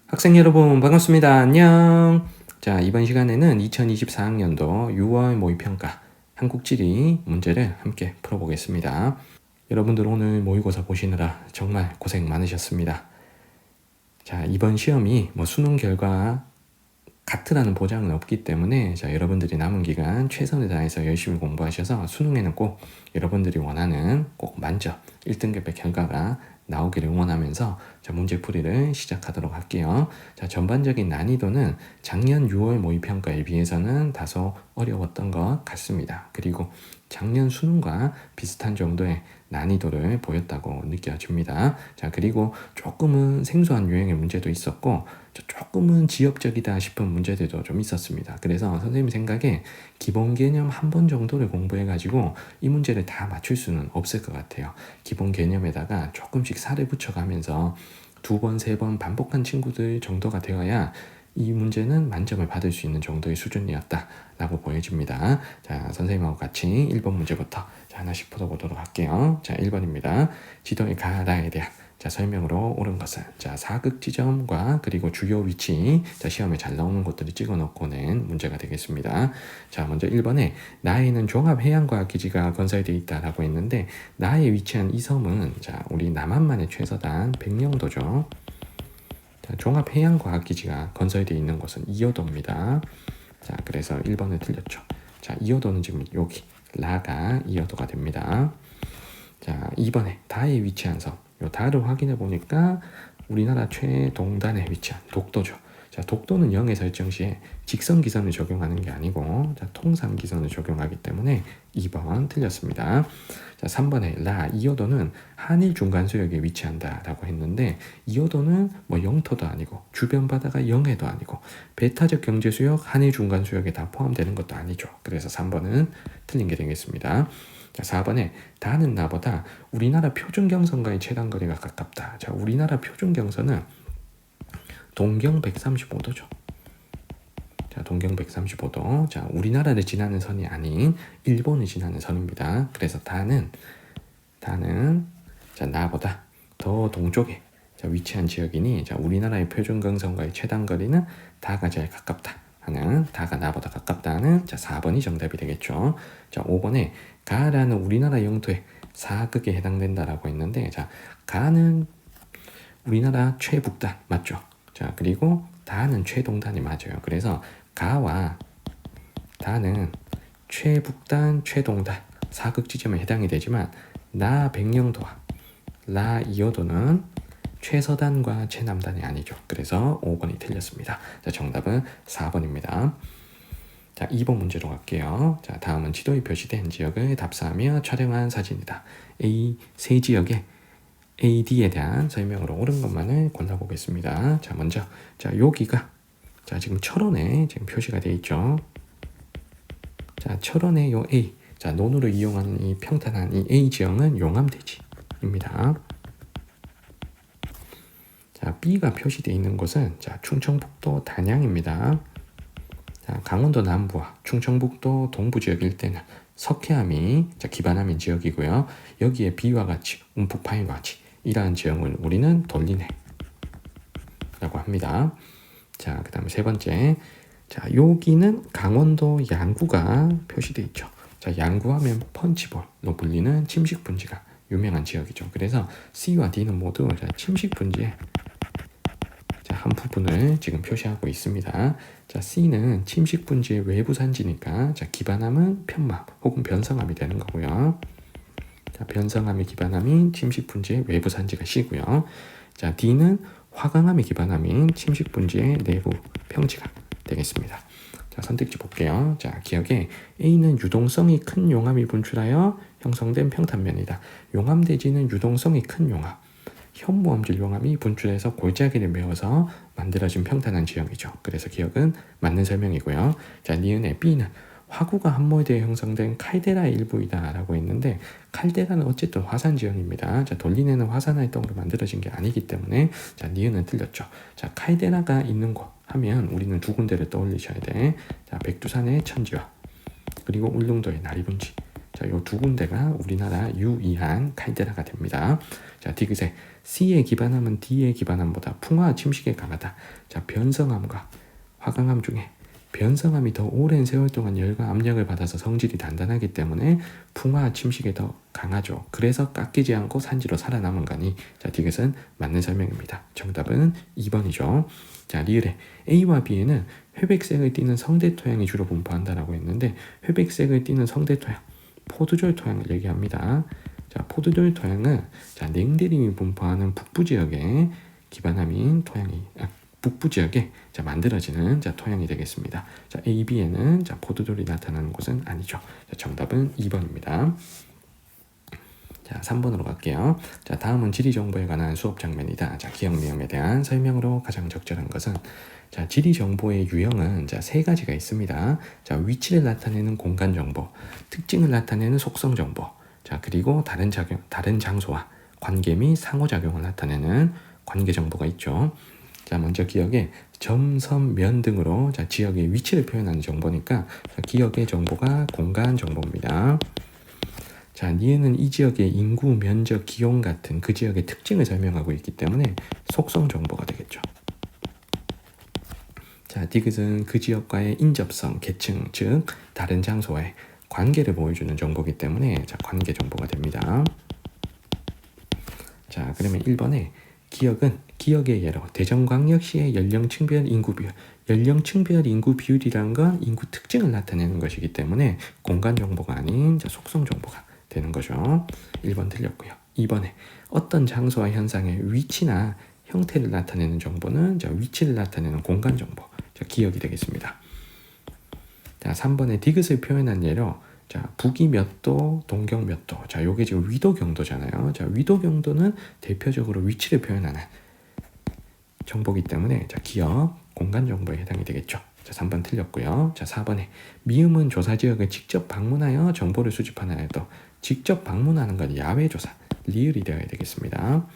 학생 여러분 반갑습니다. 안녕. 자, 이번 시간에는 2024학년도 6월 모의평가 한국지리 문제를 함께 풀어보겠습니다. 여러분들 오늘 모의고사 보시느라 정말 고생 많으셨습니다. 자, 이번 시험이 수능 결과 같으라는 보장은 없기 때문에 여러분들이 남은 기간 최선을 다해서 열심히 공부하셔서 수능에는 꼭 여러분들이 원하는 꼭 만점 1등급의 결과가 나오기를 응원하면서 문제풀이를 시작하도록 할게요. 전반적인 난이도는 작년 6월 모의평가에 비해서는 다소 어려웠던 것 같습니다. 그리고 작년 수능과 비슷한 정도의 난이도를 보였다고 느껴집니다. 그리고 조금은 생소한 유형의 문제도 있었고 조금은 지역적이다 싶은 문제들도 좀 있었습니다. 그래서 선생님 생각에 기본 개념 한 번 정도를 공부해가지고 이 문제를 다 맞출 수는 없을 것 같아요. 기본 개념에다가 조금씩 살을 붙여가면서 2번, 3번 반복한 친구들 정도가 되어야 이 문제는 만점을 받을 수 있는 정도의 수준이었다라고 보여집니다. 자, 선생님하고 같이 1번 문제부터 하나씩 풀어보도록 할게요. 자, 1번입니다. 지도의 가라에 대한 설명으로 옳은 것은 사극 지점과 그리고 주요 위치 시험에 잘 나오는 곳들을 찍어놓고 낸 문제가 되겠습니다. 자, 먼저 1번에 나에는 종합해양과학기지가 건설되어 있다라고 했는데 나에 위치한 이 섬은 우리 남한만의 최서단 백령도죠. 종합해양과학기지가 건설되어 있는 곳은 이어도입니다. 자, 그래서 1번은 틀렸죠. 자, 이어도는 지금 여기 라가 이어도가 됩니다. 자, 2번에 다에 위치한 섬. 요 다를 확인해 보니까 우리나라 최동단에 위치한 독도죠. 자, 독도는 0의 설정 시에 직선 기선을 적용하는 게 아니고 통상 기선을 적용하기 때문에 2번 틀렸습니다. 자, 3번에 라 이어도는 한일 중간 수역에 위치한다 라고 했는데 이어도는 영토도 아니고 주변 바다가 영해도 아니고 배타적 경제 수역 한일 중간 수역에 다 포함되는 것도 아니죠. 그래서 3번은 틀린 게 되겠습니다. 자, 4번에 다는 나보다 우리나라 표준경선과의 최단거리가 가깝다. 자, 우리나라 표준경선은 동경 135도죠. 자, 동경 135도. 자, 우리나라를 지나는 선이 아닌 일본을 지나는 선입니다. 그래서 다는 나보다 더 동쪽에 위치한 지역이니 우리나라의 표준경선과의 최단거리는 다가 제일 가깝다 하는, 다가 나보다 가깝다는 4번이 정답이 되겠죠. 자, 5번에 가라는 우리나라 영토의 사극에 해당된다라고 했는데 가는 우리나라 최북단 맞죠? 자, 그리고 다는 최동단이 맞아요. 그래서 가와 다는 최북단, 최동단 사극 지점에 해당이 되지만 나 백령도와 라 이어도는 최서단과 최남단이 아니죠. 그래서 5번이 틀렸습니다. 자, 정답은 4번입니다. 자, 2번 문제로 갈게요. 자, 다음은 지도에 표시된 지역을 답사하며 촬영한 사진이다. A 세 지역의 AD에 대한 설명으로 옳은 것만을 골라보겠습니다. 자, 먼저 여기가 지금 철원에 지금 표시가 되어 있죠. 자, 철원의 요 A, 논으로 이용하는 이 평탄한 이 A 지역은 용암대지입니다. 자, B가 표시되어 있는 곳은 충청북도 단양입니다. 자, 강원도 남부와 충청북도 동부 지역 일대는 석회암이 기반암인 지역이고요. 여기에 B와 같이 움푹 파인 같이 이러한 지형을 우리는 돌리네 라고 합니다. 자, 그 다음에 세 번째, 여기는 강원도 양구가 표시되어 있죠. 자, 양구하면 펀치볼로 불리는 침식분지가 유명한 지역이죠. 그래서 C와 D는 모두 침식분지의 한 부분을 지금 표시하고 있습니다. 자, C는 침식분지의 외부 산지니까 기반암은 편암 혹은 변성암이 되는 거고요. 자, 변성암의 기반암인 침식분지의 외부 산지가 C고요. 자, D는 화강암의 기반암인 침식분지의 내부 평지가 되겠습니다. 자, 선택지 볼게요. 자, 기억에 A는 유동성이 큰 용암이 분출하여 형성된 평탄면이다. 용암대지는 유동성이 큰 용암, 현무암질 용암이 분출해서 골짜기를 메워서 만들어진 평탄한 지형이죠. 그래서 기억은 맞는 설명이고요. 자, 니은의 B는 화구가 함몰되어 형성된 칼데라의 일부이다 라고 했는데 칼데라는 어쨌든 화산 지형입니다. 자, 돌리네는 화산 활동으로 만들어진 게 아니기 때문에 니은은 틀렸죠. 자, 칼데라가 있는 곳 하면 우리는 두 군데를 떠올리셔야 돼. 자, 백두산의 천지와 그리고 울릉도의 나리분지. 자, 요 두 군데가 우리나라 유일한 칼데라가 됩니다. 자, 디귿에 C의 기반함은 D의 기반함보다 풍화 침식에 강하다. 자, 변성함과 화강암 중에 변성함이 더 오랜 세월 동안 열과 압력을 받아서 성질이 단단하기 때문에 풍화 침식에 더 강하죠. 그래서 깎이지 않고 산지로 살아남은 거니, 자, 이것은 맞는 설명입니다. 정답은 2번이죠. 자, 리을에 A와 B에는 회백색을 띠는 성대 토양이 주로 분포한다라고 했는데, 회백색을 띠는 성대 토양, 포도절 토양을 얘기합니다. 자, 포도절 토양은 자, 냉대림이 분포하는 북부 지역에 기반함인 토양이 북부 지역에 자, 만들어지는 자, 토양이 되겠습니다. 자, A, B에는 자, 포도돌이 나타나는 곳은 아니죠. 자, 정답은 2번입니다. 자, 3번으로 갈게요. 자, 다음은 지리 정보에 관한 수업 장면이다. 자, 기억 내용에 대한 설명으로 가장 적절한 것은, 자, 지리 정보의 유형은 자, 세 가지가 있습니다. 자, 위치를 나타내는 공간 정보, 특징을 나타내는 속성 정보, 자, 그리고 다른 장소와 관계 및 상호작용을 나타내는 관계 정보가 있죠. 자, 먼저 기억에 점, 섬, 면 등으로 자, 지역의 위치를 표현하는 정보니까 자, 기억의 정보가 공간 정보입니다. 자, 니은은 이 지역의 인구, 면적, 기온 같은 그 지역의 특징을 설명하고 있기 때문에 속성 정보가 되겠죠. 자, 디귿은 그 지역과의 인접성, 계층, 즉 다른 장소와의 관계를 보여주는 정보이기 때문에 자, 관계 정보가 됩니다. 자, 그러면 1번에 기억은 기억의 예로 대전광역시의 연령층별 인구 비율, 연령층별 인구 비율이란 건 인구 특징을 나타내는 것이기 때문에 공간 정보가 아닌 자, 속성 정보가 되는 거죠. 1번 틀렸고요. 2번에 어떤 장소와 현상의 위치나 형태를 나타내는 정보는 자, 위치를 나타내는 공간 정보, 자, 기억이 되겠습니다. 자, 3번에 디귿을 표현한 예로 자, 북위 몇 도, 동경 몇 도. 자, 요게 지금 위도 경도잖아요. 자, 위도 경도는 대표적으로 위치를 표현하는 정보이기 때문에 자, 기억, 공간 정보에 해당이 되겠죠. 자, 3번 틀렸고요. 자, 4번에 미음은 조사 지역을 직접 방문하여 정보를 수집하나 해도 직접 방문하는 건 야외 조사, 리을이 되어야 되겠습니다.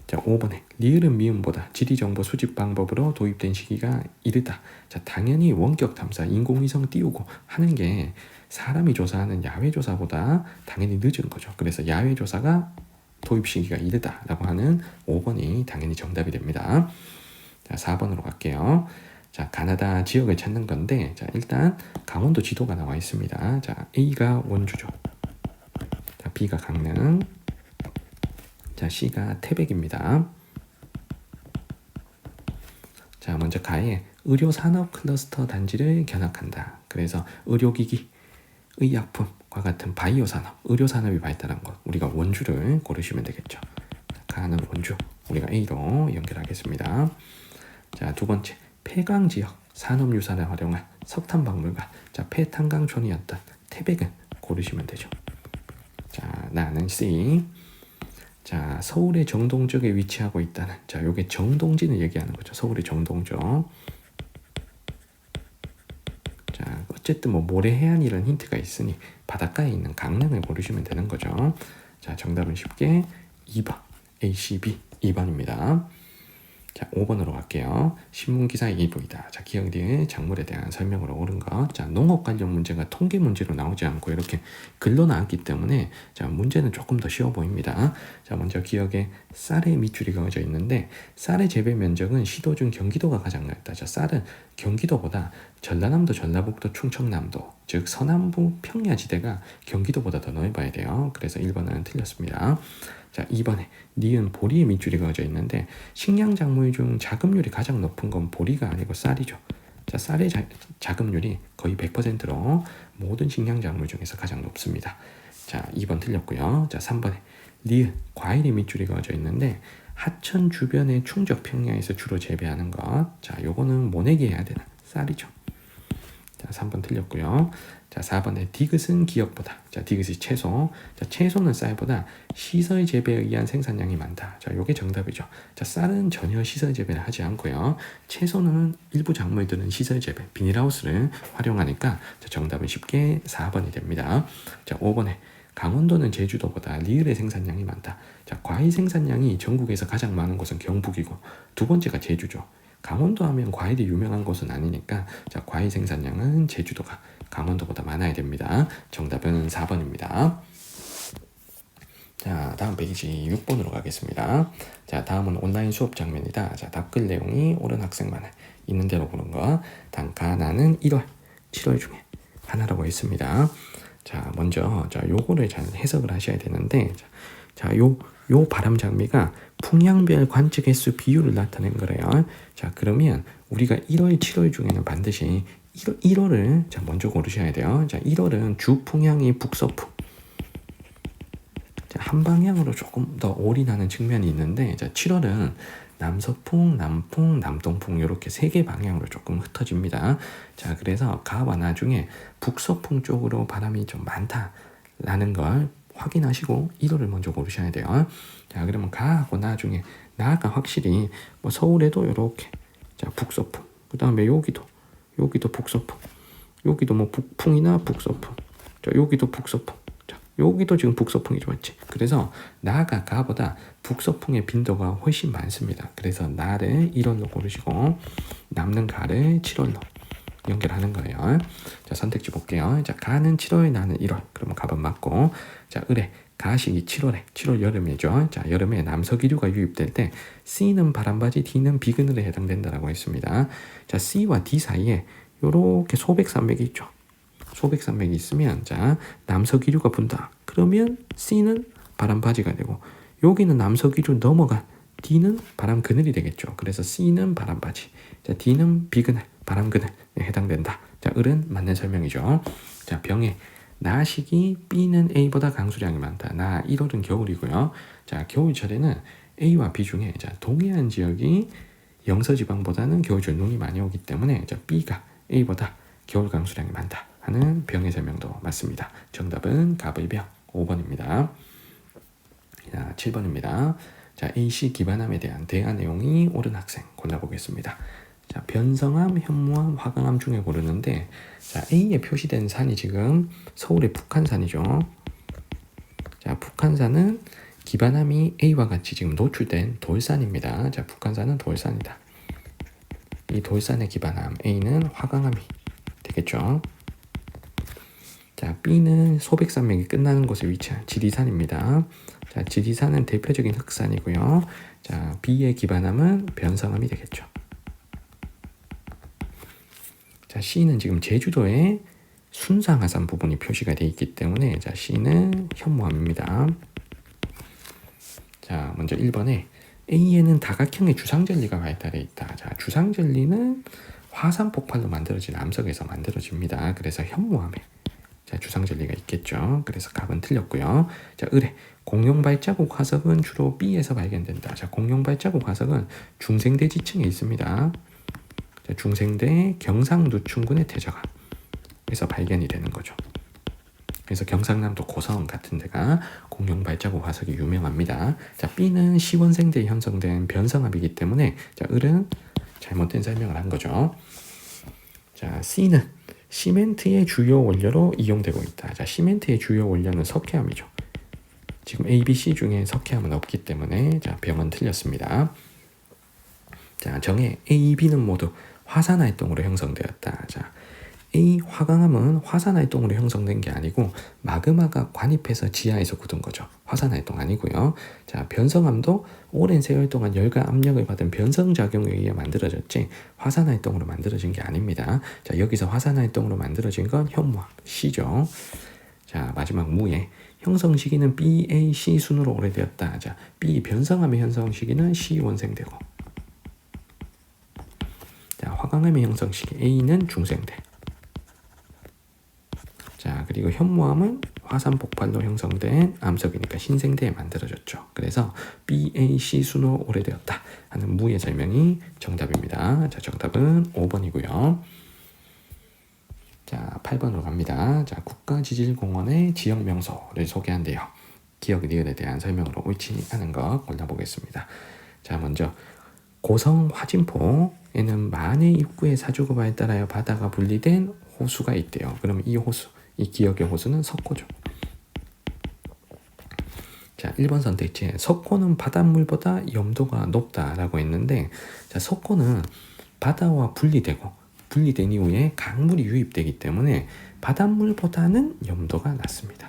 자, 5번에 리을은 미음보다 지리 정보 수집 방법으로 도입된 시기가 이르다. 자, 당연히 원격 탐사, 인공위성 띄우고 하는 게 사람이 조사하는 야외 조사보다 당연히 늦은 거죠. 그래서 야외 조사가 도입 시기가 이르다라고 하는 5번이 당연히 정답이 됩니다. 자, 4번으로 갈게요. 자, 가나다 지역을 찾는 건데, 자, 일단 강원도 지도가 나와 있습니다. 자, A가 원주죠. 자, B가 강릉. 자, C가 태백입니다. 자, 먼저 가에 의료산업 클러스터 단지를 견학한다. 그래서 의료기기, 의약품과 같은 바이오 산업, 의료 산업이 발달한 것, 우리가 원주를 고르시면 되겠죠. 가는 원주, 우리가 A로 연결하겠습니다. 자, 두 번째, 폐광 지역 산업유산을 활용한 석탄박물관, 자, 폐탄광촌이었던 태백은 고르시면 되죠. 자, 나는 C. 자, 서울의 정동쪽에 위치하고 있다는, 자, 요게 정동진을 얘기하는 거죠. 서울의 정동쪽. 자, 어쨌든 뭐 모래 해안이라는 힌트가 있으니 바닷가에 있는 강릉을 고르시면 되는 거죠. 자, 정답은 쉽게 2번, A, C, B 2번입니다. 자, 5번으로 갈게요. 신문기사 예보이다. 자, 기억 뒤에 작물에 대한 설명으로 옳은 것. 자, 농업 관련 문제가 통계 문제로 나오지 않고 이렇게 글로 나왔기 때문에 자, 문제는 조금 더 쉬워 보입니다. 자, 먼저 기억에 쌀의 밑줄이 그어져 있는데 쌀의 재배 면적은 시도 중 경기도가 가장 넓다. 자, 쌀은 경기도보다 전라남도, 전라북도, 충청남도, 즉 서남부 평야지대가 경기도보다 더 넓어야 돼요. 그래서 1번은 틀렸습니다. 자, 2번에 니은 보리의 밑줄이 그어져 있는데 식량 작물 중 자급률이 가장 높은 건 보리가 아니고 쌀이죠. 자, 쌀의 자급률이 거의 100%로 모든 식량 작물 중에서 가장 높습니다. 자, 2번 틀렸고요. 자, 3번에 니은 과일의 밑줄이 그어져 있는데 하천 주변의 충적 평야에서 주로 재배하는 것. 자, 요거는 모내기 해야 되는 쌀이죠. 자, 3번 틀렸고요. 자, 4번에 디귿은 기억보다. 자, 디귿이 채소. 자, 채소는 쌀보다 시설 재배에 의한 생산량이 많다. 자, 요게 정답이죠. 자, 쌀은 전혀 시설 재배를 하지 않고요. 채소는 일부 작물들은 시설 재배, 비닐하우스를 활용하니까 자, 정답은 쉽게 4번이 됩니다. 자, 5번에 강원도는 제주도보다 리을의 생산량이 많다. 자, 과일 생산량이 전국에서 가장 많은 곳은 경북이고 두 번째가 제주죠. 강원도 하면 과일이 유명한 곳은 아니니까 자, 과일 생산량은 제주도가 강원도보다 많아야 됩니다. 정답은 4번입니다. 자, 다음 페이지 6번으로 가겠습니다. 자, 다음은 온라인 수업 장면이다. 자, 답글 내용이 옳은 학생만을 있는 대로 보는 거. 단가 나는 1월, 7월 중에 하나라고 했습니다. 자, 먼저 요거를 잘 해석을 하셔야 되는데, 요 바람 장미가 풍향별 관측 횟수 비율을 나타낸 거래요. 자, 그러면 우리가 1월, 7월 중에는 반드시 1월을 자, 먼저 고르셔야 돼요. 자, 1월은 주 풍향이 북서풍. 자, 한 방향으로 조금 더 올인하는 측면이 있는데, 자, 7월은 남서풍, 남풍, 남동풍 이렇게 세 개 방향으로 조금 흩어집니다. 자, 그래서 가와 나중에 북서풍 쪽으로 바람이 좀 많다라는 걸 확인하시고 1월을 먼저 고르셔야 돼요. 자, 그러면 가하고 나중에 나가 확실히 뭐 서울에도 이렇게 자, 북서풍, 그 다음에 여기도 북서풍, 여기도 뭐 북풍이나 북서풍, 자, 여기도 북서풍, 자, 여기도 지금 북서풍이죠, 맞지? 그래서 나가 가보다 북서풍의 빈도가 훨씬 많습니다. 그래서 나를 1월로 고르시고 남는 가를 7월로 연결하는 거예요. 자, 선택지 볼게요. 자, 가는 7월, 나는 1월. 그러면 가번 맞고. 자, 을에 가식이 7월 여름이죠. 자, 여름에 남서기류가 유입될 때 C는 바람바지, D는 비그늘에 해당된다라고 했습니다. 자, C와 D 사이에 요렇게 소백산맥이 있죠. 소백산맥이 있으면 자, 남서기류가 분다. 그러면 C는 바람바지가 되고 여기는 남서기류 넘어간 D는 바람 그늘이 되겠죠. 그래서 C는 바람바지, 자, D는 비그늘, 바람 그늘에 해당된다. 자, 을은 맞는 설명이죠. 자, 병에 나식이 B는 A보다 강수량이 많다. 나 1월은 겨울이고요. 자, 겨울철에는 A와 B 중에 자, 동해안 지역이 영서지방보다는 겨울철 눈이 많이 오기 때문에 자, B가 A보다 겨울 강수량이 많다 하는 병의 설명도 맞습니다. 정답은 갑을병 5번입니다. 자, 7번입니다. 자, AC 기반함에 대한 대화 내용이 옳은 학생 골라보겠습니다. 자, 변성암, 현무암, 화강암 중에 고르는데, 자, A에 표시된 산이 지금 서울의 북한산이죠. 자, 북한산은 기반함이 A와 같이 지금 노출된 돌산입니다. 자, 북한산은 돌산이다. 이 돌산의 기반함 A는 화강암이 되겠죠. 자, B는 소백산맥이 끝나는 곳에 위치한 지리산입니다. 자, 지리산은 대표적인 흑산이고요. 자, B의 기반함은 변성암이 되겠죠. 자, C는 지금 제주도에 순상하산 부분이 표시가 되어 있기 때문에 자, C는 현무암입니다. 자, 먼저 1번에 A에는 다각형의 주상절리가 발달해 있다. 자, 주상절리는 화산 폭발로 만들어진 암석에서 만들어집니다. 그래서 현무암에 자, 주상절리가 있겠죠. 그래서 답은 틀렸고요. 자, 을에 공룡 발자국 화석은 주로 B에서 발견된다. 자, 공룡 발자국 화석은 중생대 지층에 있습니다. 자, 중생대 경상누춘군의 태저가에서 발견이 되는 거죠. 그래서 경상남도 고성 같은 데가 공룡 발자국 화석이 유명합니다. 자, B는 시원생대에 형성된 변성암이기 때문에 자, 을은 잘못된 설명을 한 거죠. 자, C는 시멘트의 주요 원료로 이용되고 있다. 자, 시멘트의 주요 원료는 석회암이죠. 지금 A, B, C 중에 석회암은 없기 때문에 자, 병은 틀렸습니다. 자, 정의 A, B는 모두 화산활동으로 형성되었다. 자, A 화강암은 화산활동으로 형성된 게 아니고 마그마가 관입해서 지하에서 굳은 거죠. 화산활동 아니고요. 자, 변성암도 오랜 세월 동안 열과 압력을 받은 변성작용에 의해 만들어졌지 화산활동으로 만들어진 게 아닙니다. 자, 여기서 화산활동으로 만들어진 건 현무암 C죠. 자, 마지막 무에 형성 시기는 B, A, C 순으로 오래되었다. 자, B 변성암의 형성 시기는 C 원생되고, 자, 화강암의 형성 시기 A는 중생대. 자, 그리고 현무암은 화산 폭발로 형성된 암석이니까 신생대에 만들어졌죠. 그래서 BAC 순으로 오래되었다 하는 무의 설명이 정답입니다. 자, 정답은 5번이고요. 자, 8번으로 갑니다. 자, 국가지질공원의 지역 명소를 소개한대요. 기억 리을에 대한 설명으로 옳지 않은 거 골라보겠습니다. 자, 먼저 고성 화진포에는 만해 입구의 사주급에 따라여 바다가 분리된 호수가 있대요. 그러면 이 호수, 이 기억의 호수는 석고죠. 자, 1번 선택지에 석고는 바닷물보다 염도가 높다라고 했는데, 자, 석고는 바다와 분리된 이후에 강물이 유입되기 때문에 바닷물보다는 염도가 낮습니다.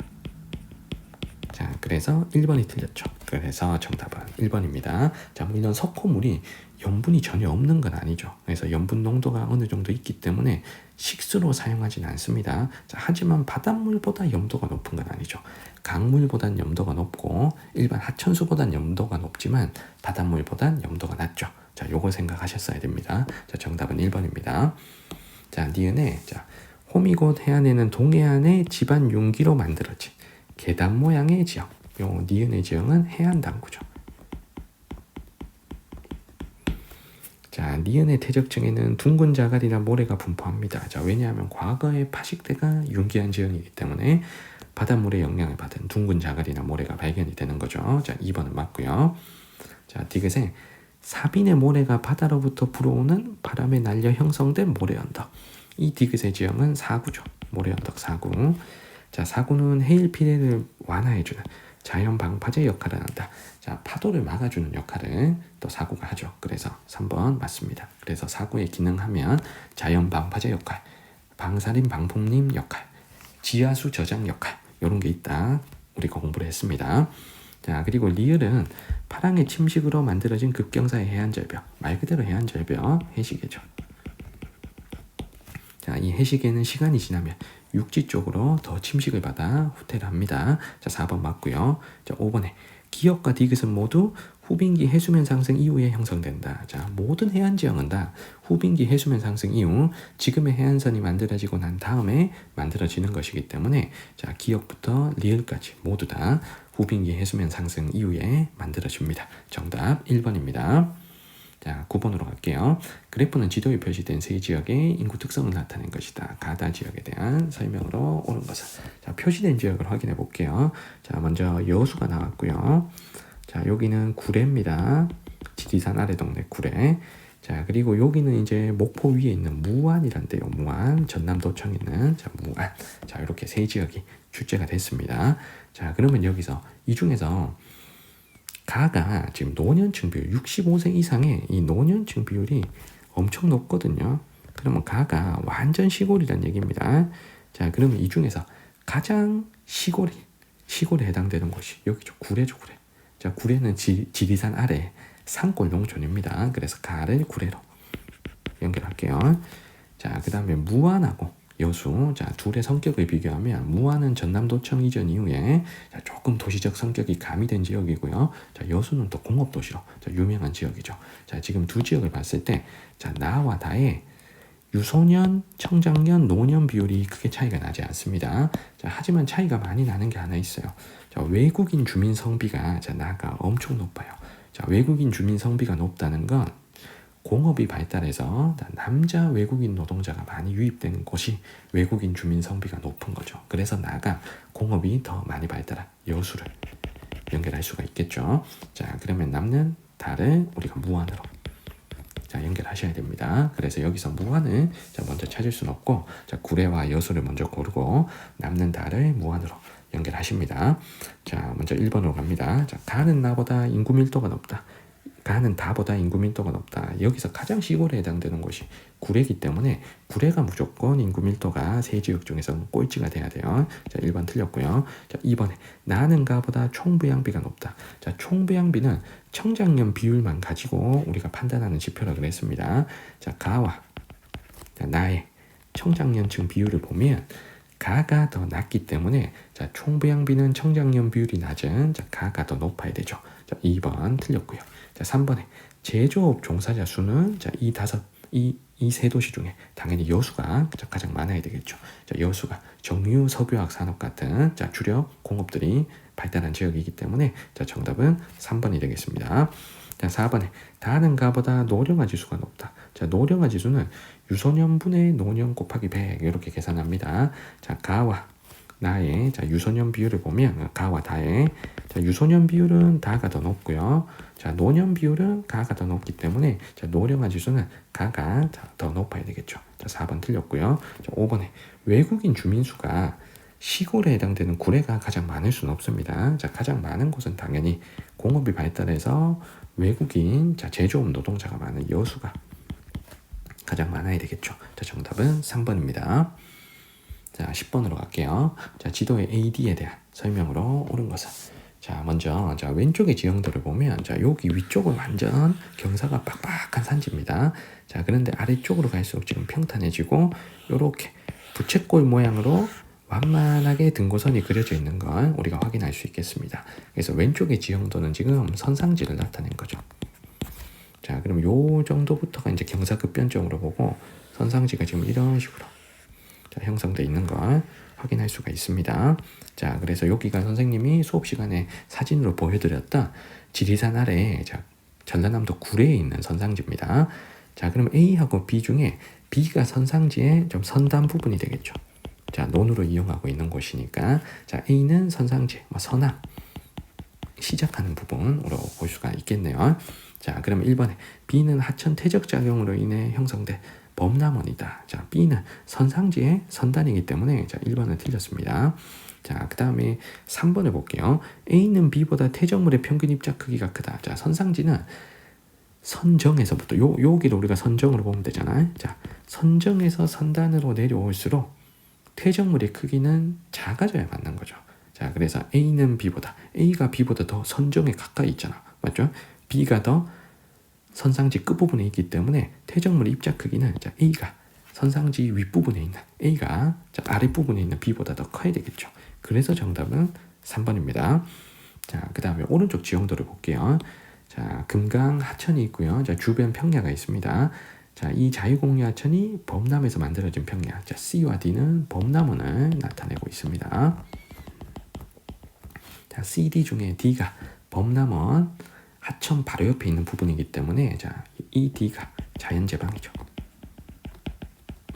자, 그래서 1번이 틀렸죠. 그래서 정답은 1번입니다. 자, 뭐 이런 석고물이 염분이 전혀 없는 건 아니죠. 그래서 염분 농도가 어느 정도 있기 때문에 식수로 사용하진 않습니다. 자, 하지만 바닷물보다 염도가 높은 건 아니죠. 강물보단 염도가 높고 일반 하천수보단 염도가 높지만 바닷물보단 염도가 낮죠. 자, 요거 생각하셨어야 됩니다. 자, 정답은 1번입니다. 자, 니은에 자, 호미곶 해안에는 동해안의 지반 융기로 만들어진 계단 모양의 지형. 요 니은의 지형은 해안 당구죠. 자, 니은의 태적층에는 둥근 자갈이나 모래가 분포합니다. 자, 왜냐하면 과거의 파식대가 융기한 지형이기 때문에 바닷물의 영향을 받은 둥근 자갈이나 모래가 발견이 되는 거죠. 자, 2번은 맞고요. 자, 디귿에 사빈의 모래가 바다로부터 불어오는 바람에 날려 형성된 모래 언덕. 이 디귿의 지형은 사구죠. 모래 언덕 사구. 자, 사구는 해일 피해를 완화해주는 자연 방파제 역할을 한다. 자, 파도를 막아주는 역할을 또 사구가 하죠. 그래서 3번 맞습니다. 그래서 사구의 기능하면 자연 방파제 역할, 방사림 방풍림 역할, 지하수 저장 역할 이런 게 있다. 우리가 공부를 했습니다. 자, 그리고 리을은 파랑의 침식으로 만들어진 급경사의 해안절벽, 말 그대로 해안절벽, 해시계죠. 자, 이 해시계는 시간이 지나면 육지 쪽으로 더 침식을 받아 후퇴를 합니다. 자, 4번 맞고요. 자, 5번에 기역과 디귿은 모두 후빈기 해수면 상승 이후에 형성된다. 자, 모든 해안 지형은 다 후빈기 해수면 상승 이후 지금의 해안선이 만들어지고 난 다음에 만들어지는 것이기 때문에 자, 기역부터 리을까지 모두 다 후빈기 해수면 상승 이후에 만들어집니다. 정답 1번입니다. 자, 9번으로 갈게요. 그래프는 지도에 표시된 세 지역의 인구 특성을 나타낸 것이다. 가다 지역에 대한 설명으로 옳은 것은. 자, 표시된 지역을 확인해 볼게요. 자, 먼저 여수가 나왔고요. 자, 여기는 구례입니다. 지리산 아래 동네 구례. 자, 그리고 여기는 이제 목포 위에 있는 무안이란데요. 무안, 전남도청에 있는 자, 무안. 자, 이렇게 세 지역이 출제가 됐습니다. 자, 그러면 여기서 이 중에서 가가 지금 노년층 비율 65세 이상의 이 노년층 비율이 엄청 높거든요. 그러면 가가 완전 시골이란 얘기입니다. 자, 그러면 이 중에서 가장 시골에 해당되는 곳이 여기죠. 구례죠, 구례. 자, 구례는 지리산 아래 산골 농촌입니다. 그래서 가를 구례로 연결할게요. 자, 그 다음에 무안하고 여수, 자, 둘의 성격을 비교하면 무안은 전남도청 이전 이후에 자, 조금 도시적 성격이 가미된 지역이고요. 자, 여수는 또 공업도시로 자, 유명한 지역이죠. 자, 지금 두 지역을 봤을 때 자, 나와 다의 유소년, 청장년, 노년 비율이 크게 차이가 나지 않습니다. 자, 하지만 차이가 많이 나는 게 하나 있어요. 자, 외국인 주민 성비가 자, 나가 엄청 높아요. 자, 외국인 주민 성비가 높다는 건 공업이 발달해서 남자 외국인 노동자가 많이 유입되는 곳이 외국인 주민 성비가 높은 거죠. 그래서 나가 공업이 더 많이 발달한 여수를 연결할 수가 있겠죠. 자, 그러면 남는 달을 우리가 무안으로 자, 연결하셔야 됩니다. 그래서 여기서 무안을 자, 먼저 찾을 수는 없고 자, 구례와 여수를 먼저 고르고 남는 달을 무안으로 연결하십니다. 자, 먼저 1번으로 갑니다. 자, 가는 나보다 인구 밀도가 높다. 가는 다보다 인구 밀도가 높다. 여기서 가장 시골에 해당되는 곳이 구례이기 때문에 구례가 무조건 인구 밀도가 세 지역 중에서 꼴찌가 돼야 돼요. 자, 1번 틀렸고요. 자, 2번에 나는 가보다 총부양비가 높다. 자, 총부양비는 청장년 비율만 가지고 우리가 판단하는 지표라고 그랬습니다. 자, 가와 자, 나의 청장년층 비율을 보면 가가 더 낮기 때문에 자, 총부양비는 청장년 비율이 낮은 자, 가가 더 높아야 되죠. 자, 2번 틀렸고요. 자, 3번에 제조업 종사자 수는 자, 이 세 도시 중에 당연히 여수가 가장 많아야 되겠죠. 자, 여수가 정유, 석유화학 산업 같은 자, 주력 공업들이 발달한 지역이기 때문에 자, 정답은 3번이 되겠습니다. 자, 4번에 다는 가보다 노령화 지수가 높다. 자, 노령화 지수는 유소년분의 노년 곱하기 100 이렇게 계산합니다. 자, 가와 나의 자, 유소년 비율을 보면 가와 다의 자, 유소년 비율은 다가 더 높고요. 자, 노년 비율은 가가 더 높기 때문에 자, 노령화 지수는 가가 더 높아야 되겠죠. 자, 4번 틀렸고요. 자, 5번에 외국인 주민 수가 시골에 해당되는 구례가 가장 많을 수는 없습니다. 자, 가장 많은 곳은 당연히 공업이 발달해서 외국인 자, 제조업 노동자가 많은 여수가 가장 많아야 되겠죠. 자, 정답은 3번입니다. 자, 10번으로 갈게요. 자, 지도의 AD에 대한 설명으로 옳은 것은. 자, 먼저 왼쪽의 지형도를 보면 여기 위쪽은 완전 경사가 빡빡한 산지입니다. 자, 그런데 아래쪽으로 갈수록 지금 평탄해지고 이렇게 부채꼴 모양으로 완만하게 등고선이 그려져 있는 걸 우리가 확인할 수 있겠습니다. 그래서 왼쪽의 지형도는 지금 선상지를 나타낸 거죠. 자, 그럼 요 정도부터가 이제 경사급변적으로 보고 선상지가 지금 이런 식으로 형성되어 있는 걸 확인할 수가 있습니다. 자, 그래서 여기가 선생님이 수업 시간에 사진으로 보여드렸던 지리산 아래 전라남도 구례에 있는 선상지입니다. 자, 그럼 A하고 B 중에 B가 선상지의 좀 선단 부분이 되겠죠. 자, 논으로 이용하고 있는 곳이니까 자, A는 선상지, 서남 시작하는 부분으로 볼 수가 있겠네요. 자, 그럼 1번에 B는 하천 퇴적작용으로 인해 형성된 범람원이다. 자, B는 선상지의 선단이기 때문에 자, 1번은 틀렸습니다. 자, 그 다음에 3번을 볼게요. A는 B보다 퇴적물의 평균 입자 크기가 크다. 자, 선상지는 선정에서부터 여기를 우리가 선정으로 보면 되잖아요. 자, 선정에서 선단으로 내려올수록 퇴적물의 크기는 작아져야 맞는 거죠. 자, 그래서 A는 B보다, A가 B보다 더 선정에 가까이 있잖아. 맞죠? B가 더 선상지 끝부분에 있기 때문에 퇴적물의 입자 크기는 자, A가 선상지 윗부분에 있는 A가 자, 아랫부분에 있는 B보다 더 커야 되겠죠. 그래서 정답은 3번입니다. 자, 그 다음에 오른쪽 지형도를 볼게요. 자, 금강 하천이 있고요. 자, 주변 평야가 있습니다. 자, 이 자유공유 하천이 범람에서 만들어진 평야. 자, C와 D는 범람원을 나타내고 있습니다. 자, CD 중에 D가 범람원 하천 바로 옆에 있는 부분이기 때문에 자, 이 D가 자연제방이죠.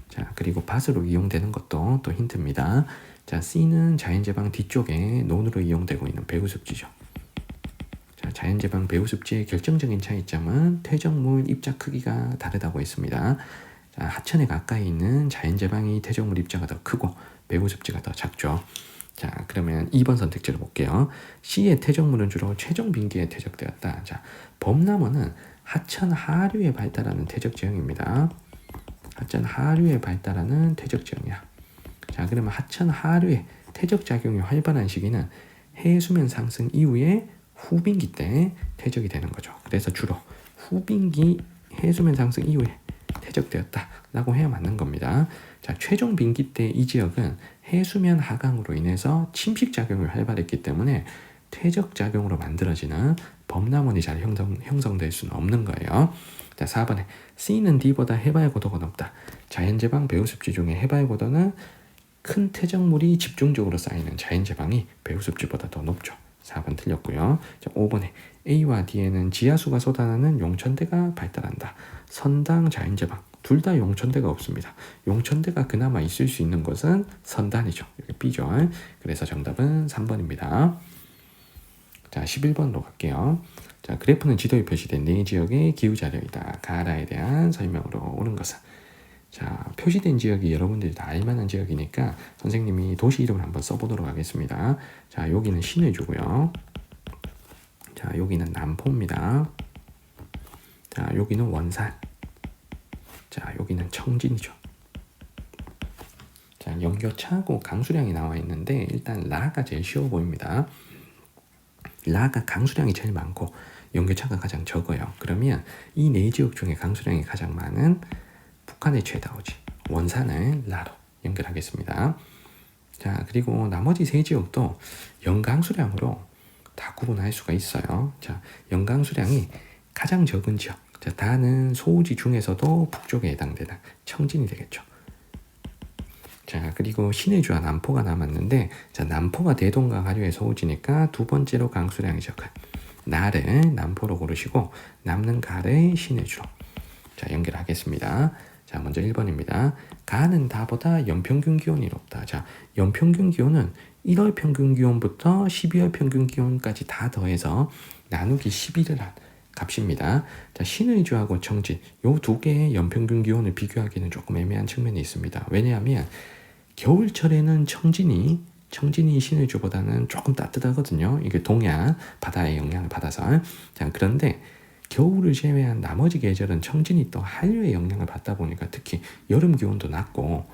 자, 그리고 밭으로 이용되는 것도 또 힌트입니다. 자, C는 자연제방 뒤쪽에 논으로 이용되고 있는 배우습지죠. 자, 자연제방 배우습지의 결정적인 차이점은 퇴적물 입자 크기가 다르다고 했습니다. 자, 하천에 가까이 있는 자연제방이 퇴적물 입자가 더 크고 배우습지가 더 작죠. 자, 그러면 2번 선택지를 볼게요. C의 퇴적물은 주로 최종 빙기에 퇴적되었다. 자, 범람원은 하천 하류에 발달하는 퇴적 지형입니다. 하천 하류에 발달하는 퇴적 지형이야. 자, 그러면 하천 하류의 퇴적 작용이 활발한 시기는 해수면 상승 이후에 후빙기 때 퇴적이 되는 거죠. 그래서 주로 후빙기 해수면 상승 이후에 퇴적되었다라고 해야 맞는 겁니다. 자, 최종 빙기 때 이 지역은 해수면 하강으로 인해서 침식 작용을 활발했기 때문에 퇴적 작용으로 만들어지는 범람원이 잘 형성될 수는 없는 거예요. 자, 4번에 C는 D보다 해발 고도가 높다. 자연제방 배우습지 중에 해발 고도는 큰 퇴적물이 집중적으로 쌓이는 자연제방이 배우습지보다 더 높죠. 4번 틀렸고요. 자, 5번에 A와 D에는 지하수가 쏟아나는 용천대가 발달한다. 선당 자연제방 둘 다 용천대가 없습니다. 용천대가 그나마 있을 수 있는 것은 선단이죠. 여기 B죠. 그래서 정답은 3번입니다. 자, 11번으로 갈게요. 자, 그래프는 지도에 표시된 네 지역의 기후자료이다. 가라에 대한 설명으로 옳은 것은. 자, 표시된 지역이 여러분들이 다 알만한 지역이니까 선생님이 도시 이름을 한번 써보도록 하겠습니다. 자, 여기는 신의주고요. 자, 여기는 남포입니다. 자, 여기는 원산. 자, 여기는 청진이죠. 자, 연교차하고 강수량이 나와 있는데 일단 라가 제일 쉬워 보입니다. 라가 강수량이 제일 많고 연교차가 가장 적어요. 그러면 이 네 지역 중에 강수량이 가장 많은 북한의 최다오지 원산을 라로 연결하겠습니다. 자, 그리고 나머지 세 지역도 연강수량으로 다 구분할 수가 있어요. 자, 연강수량이 가장 적은 지역. 자, 다는 소우지 중에서도 북쪽에 해당되는 청진이 되겠죠. 자, 그리고 신의주와 남포가 남았는데 자, 남포가 대동강 하류의 소우지니까 두 번째로 강수량이 적은 나를 남포로 고르시고 남는 가를 신의주로 자, 연결하겠습니다. 자, 먼저 1번입니다. 가는 다보다 연평균 기온이 높다. 자, 연평균 기온은 1월 평균 기온부터 12월 평균 기온까지 다 더해서 나누기 11을 한 값입니다. 자, 신의주하고 청진 요 두 개의 연평균 기온을 비교하기는 조금 애매한 측면이 있습니다. 왜냐하면 겨울철에는 청진이 신의주보다는 조금 따뜻하거든요. 이게 동해안 바다의 영향을 받아서. 자, 그런데 겨울을 제외한 나머지 계절은 청진이 또 한류의 영향을 받다 보니까 특히 여름 기온도 낮고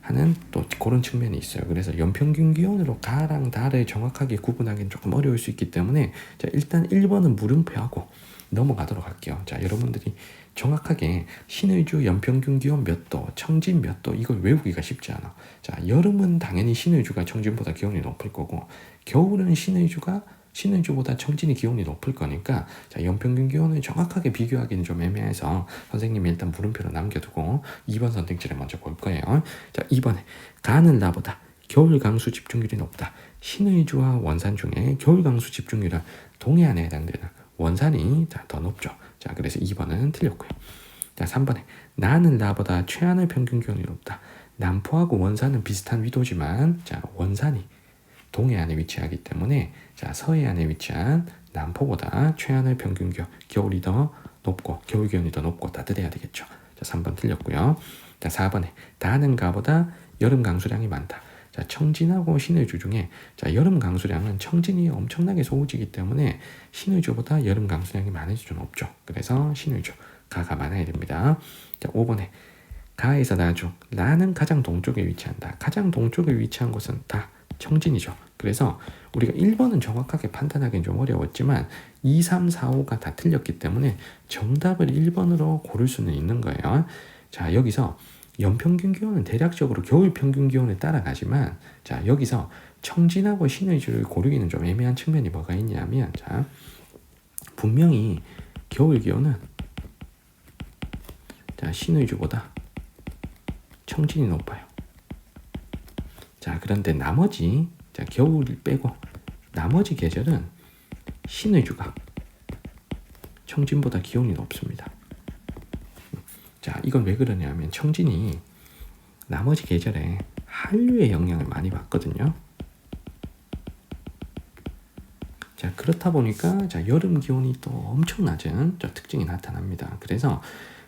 하는 또 그런 측면이 있어요. 그래서 연평균 기온으로 가랑 달을 정확하게 구분하기는 조금 어려울 수 있기 때문에 자, 일단 1번은 물음표하고 넘어가도록 할게요. 자, 여러분들이 정확하게 신의주 연평균 기온 몇 도, 청진 몇 도 이걸 외우기가 쉽지 않아. 자, 여름은 당연히 신의주가 청진보다 기온이 높을 거고 겨울은 신의주보다 청진이 기온이 높을 거니까 자, 연평균 기온을 정확하게 비교하기는 좀 애매해서 선생님이 일단 물음표로 남겨두고 2번 선택지를 먼저 볼 거예요. 자, 2번에 가는 나보다 겨울 강수 집중률이 높다. 신의주와 원산 중에 겨울 강수 집중률은 동해안에 해당되는 원산이 더 높죠. 자, 그래서 2번은 틀렸고요. 자, 3번에 나는 나보다 최하늘 평균 기온이 높다. 남포하고 원산은 비슷한 위도지만 자, 원산이 동해안에 위치하기 때문에 자, 서해안에 위치한 남포보다 최하늘 평균 기온 겨울이 더 높고 겨울 기온이 더 높고 따뜻해야 되겠죠. 자, 3번 틀렸고요. 자, 4번에 나는 가보다 여름 강수량이 많다. 자, 청진하고 신의주 중에 자, 여름 강수량은 청진이 엄청나게 소우지기 때문에 신의주보다 여름 강수량이 많을 수는 없죠. 그래서 신의주 가가 많아야 됩니다. 자, 5번에 가에서 나중 나는 가장 동쪽에 위치한다. 가장 동쪽에 위치한 곳은 다 청진이죠. 그래서 우리가 1번은 정확하게 판단하기는 좀 어려웠지만 2, 3, 4, 5가 다 틀렸기 때문에 정답을 1번으로 고를 수는 있는 거예요. 자, 여기서 연평균 기온은 대략적으로 겨울 평균 기온을 따라가지만 자, 여기서 청진하고 신의주를 고르기는 좀 애매한 측면이 뭐가 있냐면 자, 분명히 겨울 기온은 자, 신의주보다 청진이 높아요. 자, 그런데 나머지 자, 겨울을 빼고 나머지 계절은 신의주가 청진보다 기온이 높습니다. 자, 이건 왜 그러냐면 청진이 나머지 계절에 한류의 영향을 많이 받거든요. 자, 그렇다 보니까 자, 여름 기온이 또 엄청 낮은 저 특징이 나타납니다. 그래서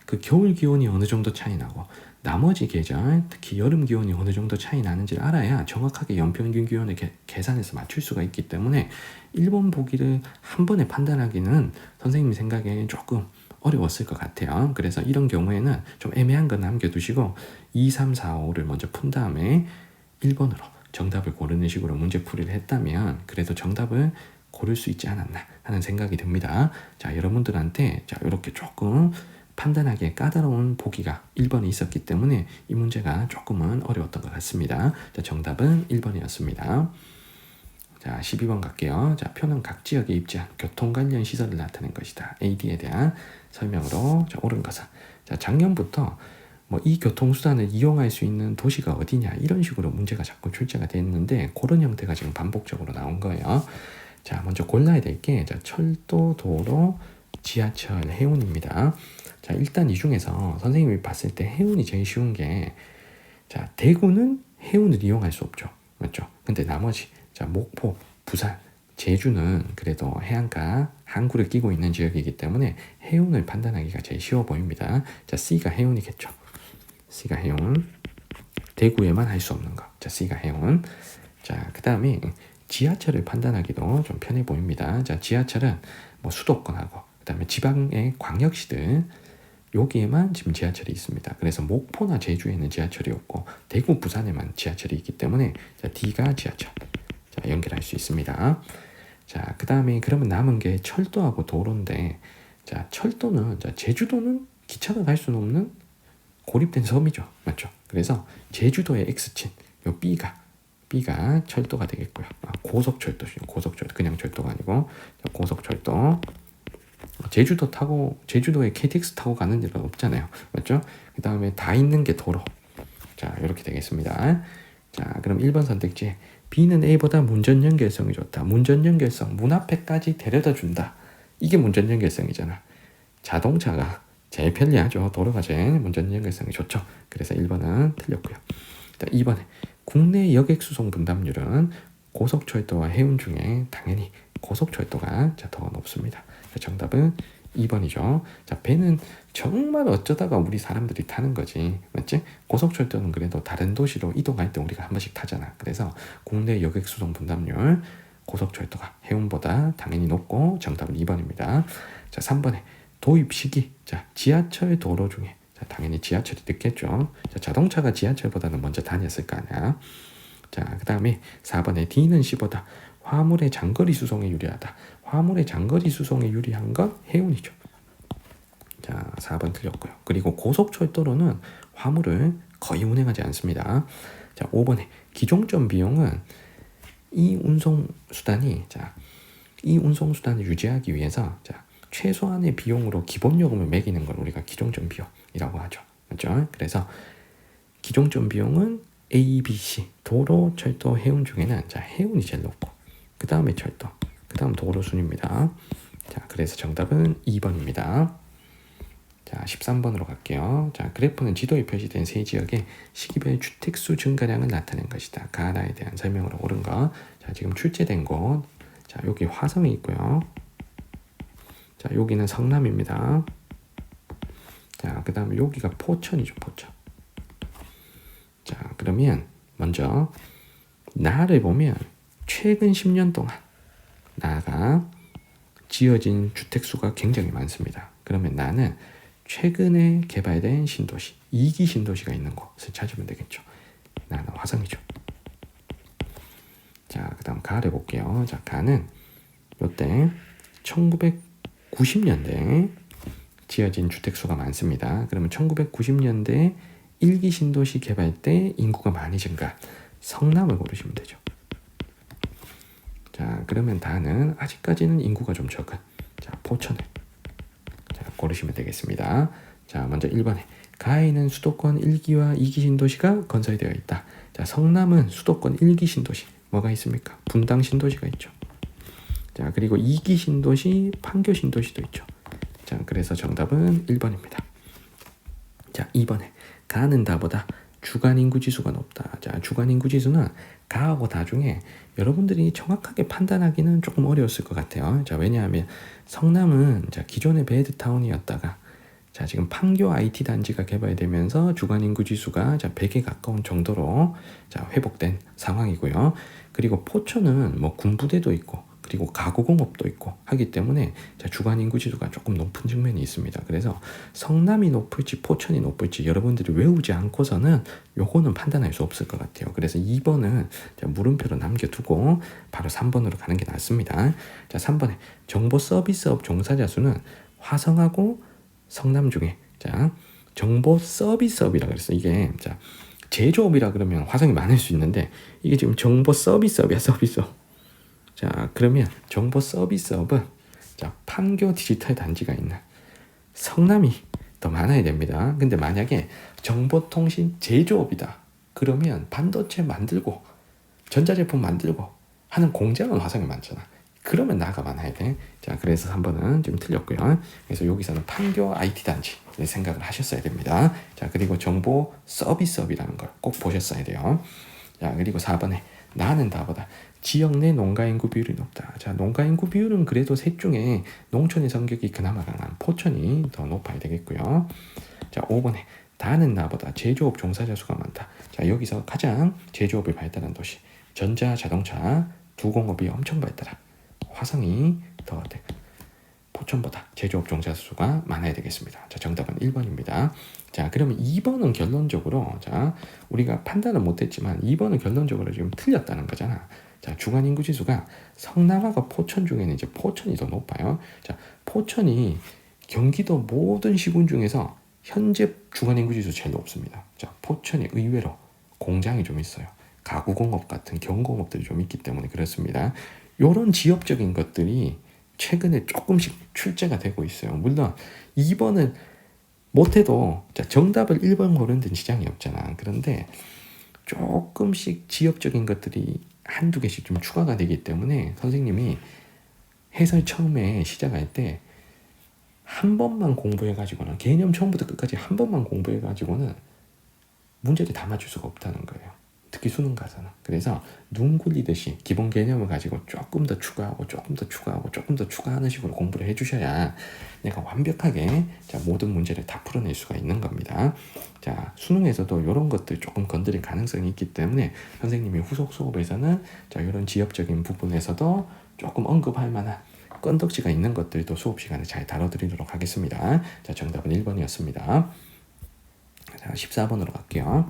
그 겨울 기온이 어느 정도 차이 나고 나머지 계절, 특히 여름 기온이 어느 정도 차이 나는지를 알아야 정확하게 연평균 기온을 계산해서 맞출 수가 있기 때문에 1번 보기를 한 번에 판단하기는 선생님 생각에 조금 어려웠을 것 같아요. 그래서 이런 경우에는 좀 애매한 거 남겨두시고 2, 3, 4, 5를 먼저 푼 다음에 1번으로 정답을 고르는 식으로 문제풀이를 했다면 그래도 정답을 고를 수 있지 않았나 하는 생각이 듭니다. 자, 여러분들한테 자, 이렇게 조금 판단하기에 까다로운 보기가 1번에 있었기 때문에 이 문제가 조금은 어려웠던 것 같습니다. 자, 정답은 1번이었습니다. 자, 12번 갈게요. 자, 표는 각 지역에 입지한 교통 관련 시설을 나타낸 것이다. AD에 대한 설명으로 자, 옳은 것은 자, 작년부터 뭐 이 교통수단을 이용할 수 있는 도시가 어디냐 이런 식으로 문제가 자꾸 출제가 됐는데 그런 형태가 지금 반복적으로 나온 거예요. 자, 먼저 골라야 될 게 철도, 도로, 지하철, 해운입니다. 자, 일단 이 중에서 선생님이 봤을 때 해운이 제일 쉬운 게 자, 대구는 해운을 이용할 수 없죠. 맞죠? 근데 나머지 자, 목포, 부산, 제주는 그래도 해안가 항구를 끼고 있는 지역이기 때문에 해운을 판단하기가 제일 쉬워 보입니다. 자, C가 해운이겠죠. C가 해운. 대구에만 할 수 없는 거. 자, C가 해운. 자, 그 다음에 지하철을 판단하기도 좀 편해 보입니다. 자, 지하철은 뭐 수도권하고 그 다음에 지방의 광역시들 여기에만 지금 지하철이 있습니다. 그래서 목포나 제주에는 지하철이 없고 대구, 부산에만 지하철이 있기 때문에 자, D가 지하철. 자, 연결할 수 있습니다. 자, 그 다음에 그러면 남은 게 철도하고 도로인데 자, 철도는 자, 제주도는 기차가 갈 수는 없는 고립된 섬이죠. 맞죠? 그래서 제주도의 X친 요 B가 철도가 되겠고요. 고속철도, 그냥 철도가 아니고 고속철도. 제주도에 KTX 타고 가는 일은 없잖아요. 맞죠? 그 다음에 다 있는 게 도로. 자, 이렇게 되겠습니다. 자, 그럼 1번 선택지 B는 A보다 문전 연결성이 좋다. 문전 연결성, 문 앞에까지 데려다 준다. 이게 문전 연결성이잖아. 자동차가 제일 편리하죠. 도로가 제일 문전 연결성이 좋죠. 그래서 1번은 틀렸고요. 2번에 국내 여객 수송 분담률은 고속철도와 해운 중에 당연히 고속철도가 더 높습니다. 정답은 2번이죠. 자, 배는 정말 어쩌다가 우리 사람들이 타는 거지. 맞지? 고속철도는 그래도 다른 도시로 이동할 때 우리가 한 번씩 타잖아. 그래서 국내 여객 수송 분담률 고속철도가 해운보다 당연히 높고 정답은 2번입니다. 자, 3번에 도입 시기. 자, 지하철 도로 중에 자, 당연히 지하철이 늦겠죠. 자, 자동차가 지하철보다는 먼저 다녔을 거 아니야. 자, 그 다음에 4번에 D는 C보다 화물의 장거리 수송에 유리하다. 화물의 장거리 수송에 유리한 건 해운이죠. 자, 4번 틀렸고요. 그리고 고속철도로는 화물을 거의 운행하지 않습니다. 자, 5번에 기종점 비용은 이 운송수단을 유지하기 위해서 자, 최소한의 비용으로 기본요금을 매기는 걸 우리가 기종점 비용이라고 하죠. 맞죠? 그래서 기종점 비용은 A, B, C 도로, 철도, 해운 중에는 자, 해운이 제일 높고 그 다음에 철도, 그 다음 도로 순입니다. 자, 그래서 정답은 2번입니다. 자, 13번으로 갈게요. 자, 그래프는 지도에 표시된 세 지역의 시기별 주택수 증가량을 나타낸 것이다. 가나에 대한 설명으로 옳은 거. 자, 지금 출제된 곳. 자, 여기 화성이 있고요. 자, 여기는 성남입니다. 자, 그 다음에 여기가 포천이죠, 포천. 자, 그러면 먼저 나를 보면 최근 10년 동안 나가 지어진 주택수가 굉장히 많습니다. 그러면 나는 최근에 개발된 신도시, 2기 신도시가 있는 곳을 찾으면 되겠죠. 나는 화성이죠. 자, 그 다음 가를 볼게요. 자, 가는 요때 1990년대에 지어진 주택수가 많습니다. 그러면 1990년대 1기 신도시 개발 때 인구가 많이 증가. 성남을 고르시면 되죠. 자, 그러면 다는 아직까지는 인구가 좀 적은 자, 포천을 자, 고르시면 되겠습니다. 자, 먼저 1번에 가에는 수도권 1기와 2기 신도시가 건설되어 있다. 자, 성남은 수도권 1기 신도시 뭐가 있습니까? 분당 신도시가 있죠. 자, 그리고 2기 신도시, 판교 신도시도 있죠. 자, 그래서 정답은 1번입니다. 자, 2번에 가는 다보다 주간 인구 지수가 높다. 자, 주간 인구 지수는 가하고 다 중에 여러분들이 정확하게 판단하기는 조금 어려웠을 것 같아요. 자, 왜냐하면 성남은 자, 기존의 베드타운이었다가 자, 지금 판교 IT 단지가 개발되면서 주간 인구 지수가 자, 100에 가까운 정도로 자, 회복된 상황이고요. 그리고 포천은 뭐 군부대도 있고 그리고 가구공업도 있고 하기 때문에 자, 주간 인구 지수가 조금 높은 측면이 있습니다. 그래서 성남이 높을지 포천이 높을지 여러분들이 외우지 않고서는 요거는 판단할 수 없을 것 같아요. 그래서 2번은 자, 물음표로 남겨두고 바로 3번으로 가는 게 낫습니다. 자, 3번에 정보 서비스업 종사자 수는 화성하고 성남 중에 자, 정보 서비스업이라 그랬어. 이게 자, 제조업이라 그러면 화성이 많을 수 있는데 이게 지금 정보 서비스업이야, 서비스업. 자, 그러면 정보 서비스업은 자, 판교 디지털 단지가 있는 성남이 더 많아야 됩니다. 근데 만약에 정보통신 제조업이다. 그러면 반도체 만들고 전자제품 만들고 하는 공장은 화성이 많잖아. 그러면 나가 많아야 돼. 자, 그래서 3번은 좀 틀렸고요. 그래서 여기서는 판교 IT 단지 생각을 하셨어야 됩니다. 자, 그리고 정보 서비스업이라는 걸 꼭 보셨어야 돼요. 자, 그리고 4번에 나는 다보다 지역 내 농가 인구 비율이 높다. 자, 농가 인구 비율은 그래도 셋 중에 농촌의 성격이 그나마 강한 포천이 더 높아야 되겠고요. 자, 5번에 다는 나보다 제조업 종사자 수가 많다. 자, 여기서 가장 제조업이 발달한 도시, 전자, 자동차, 두공업이 엄청 발달한 화성이 더 포천보다 제조업 종사자 수가 많아야 되겠습니다. 자, 정답은 1번입니다. 자, 그러면 2번은 결론적으로 자, 우리가 판단은 못했지만 2번은 결론적으로 지금 틀렸다는 거잖아. 자, 주간 인구 지수가 성남하고 포천 중에는 이제 포천이 더 높아요. 자, 포천이 경기도 모든 시군 중에서 현재 주간 인구 지수 제일 높습니다. 자, 포천이 의외로 공장이 좀 있어요. 가구공업 같은 경공업들이 좀 있기 때문에 그렇습니다. 이런 지역적인 것들이 최근에 조금씩 출제가 되고 있어요. 물론 2번은 못해도 자, 정답을 1번 고르는 데는 지장이 없잖아. 그런데 조금씩 지역적인 것들이 한두 개씩 좀 추가가 되기 때문에 선생님이 해설 처음에 시작할 때 한 번만 공부해가지고는 개념 처음부터 끝까지 한 번만 공부해가지고는 문제를 다 맞출 수가 없다는 거예요. 특히 수능 가서는. 그래서 눈 굴리듯이 기본 개념을 가지고 조금 더 추가하고 조금 더 추가하고 조금 더 추가하는 식으로 공부를 해주셔야 내가 완벽하게 자, 모든 문제를 다 풀어낼 수가 있는 겁니다. 자, 수능에서도 이런 것들 조금 건드릴 가능성이 있기 때문에 선생님이 후속 수업에서는 자, 이런 지역적인 부분에서도 조금 언급할 만한 건덕지가 있는 것들도 수업 시간에 잘 다뤄드리도록 하겠습니다. 자, 정답은 1번이었습니다. 자, 14번으로 갈게요.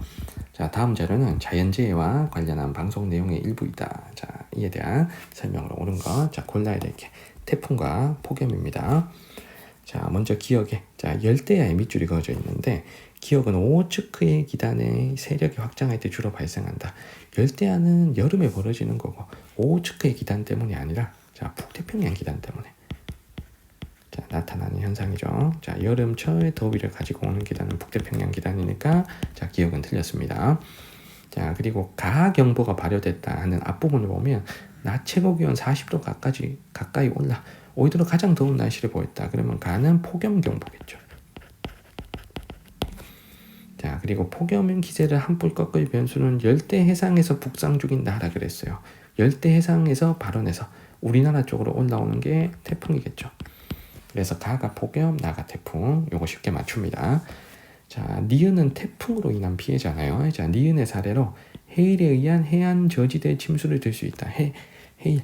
자, 다음 자료는 자연재해와 관련한 방송 내용의 일부이다. 자, 이에 대한 설명으로 옳은 거. 자, 골라야 될 게 태풍과 폭염입니다. 자, 먼저 기역에 자, 열대야의 밑줄이 그어져 있는데 기역은 오츠크의 기단의 세력이 확장할 때 주로 발생한다. 열대야는 여름에 벌어지는 거고 오츠크의 기단 때문이 아니라 자, 북태평양 기단 때문에 자, 나타나는 현상이죠. 자, 여름철 더위를 가지고 오는 기단은 북태평양 기단이니까 자, 기역은 틀렸습니다. 자, 그리고 가경보가 발효됐다 하는 앞부분을 보면 낮 최고 기온 40도 가까이 올라 올 들어 가장 더운 날씨를 보였다. 그러면 가는 폭염경보겠죠. 자, 그리고 폭염 기세를 한풀 꺾을 변수는 열대 해상에서 북상 중인 나라 그랬어요. 열대 해상에서 발원해서 우리나라 쪽으로 올라오는 게 태풍이겠죠. 그래서 가가 폭염, 나가 태풍. 요거 쉽게 맞춥니다. 자, 니은은 태풍으로 인한 피해잖아요. 자, 니은의 사례로 해일에 의한 해안 저지대 침수를 들 수 있다. 해일.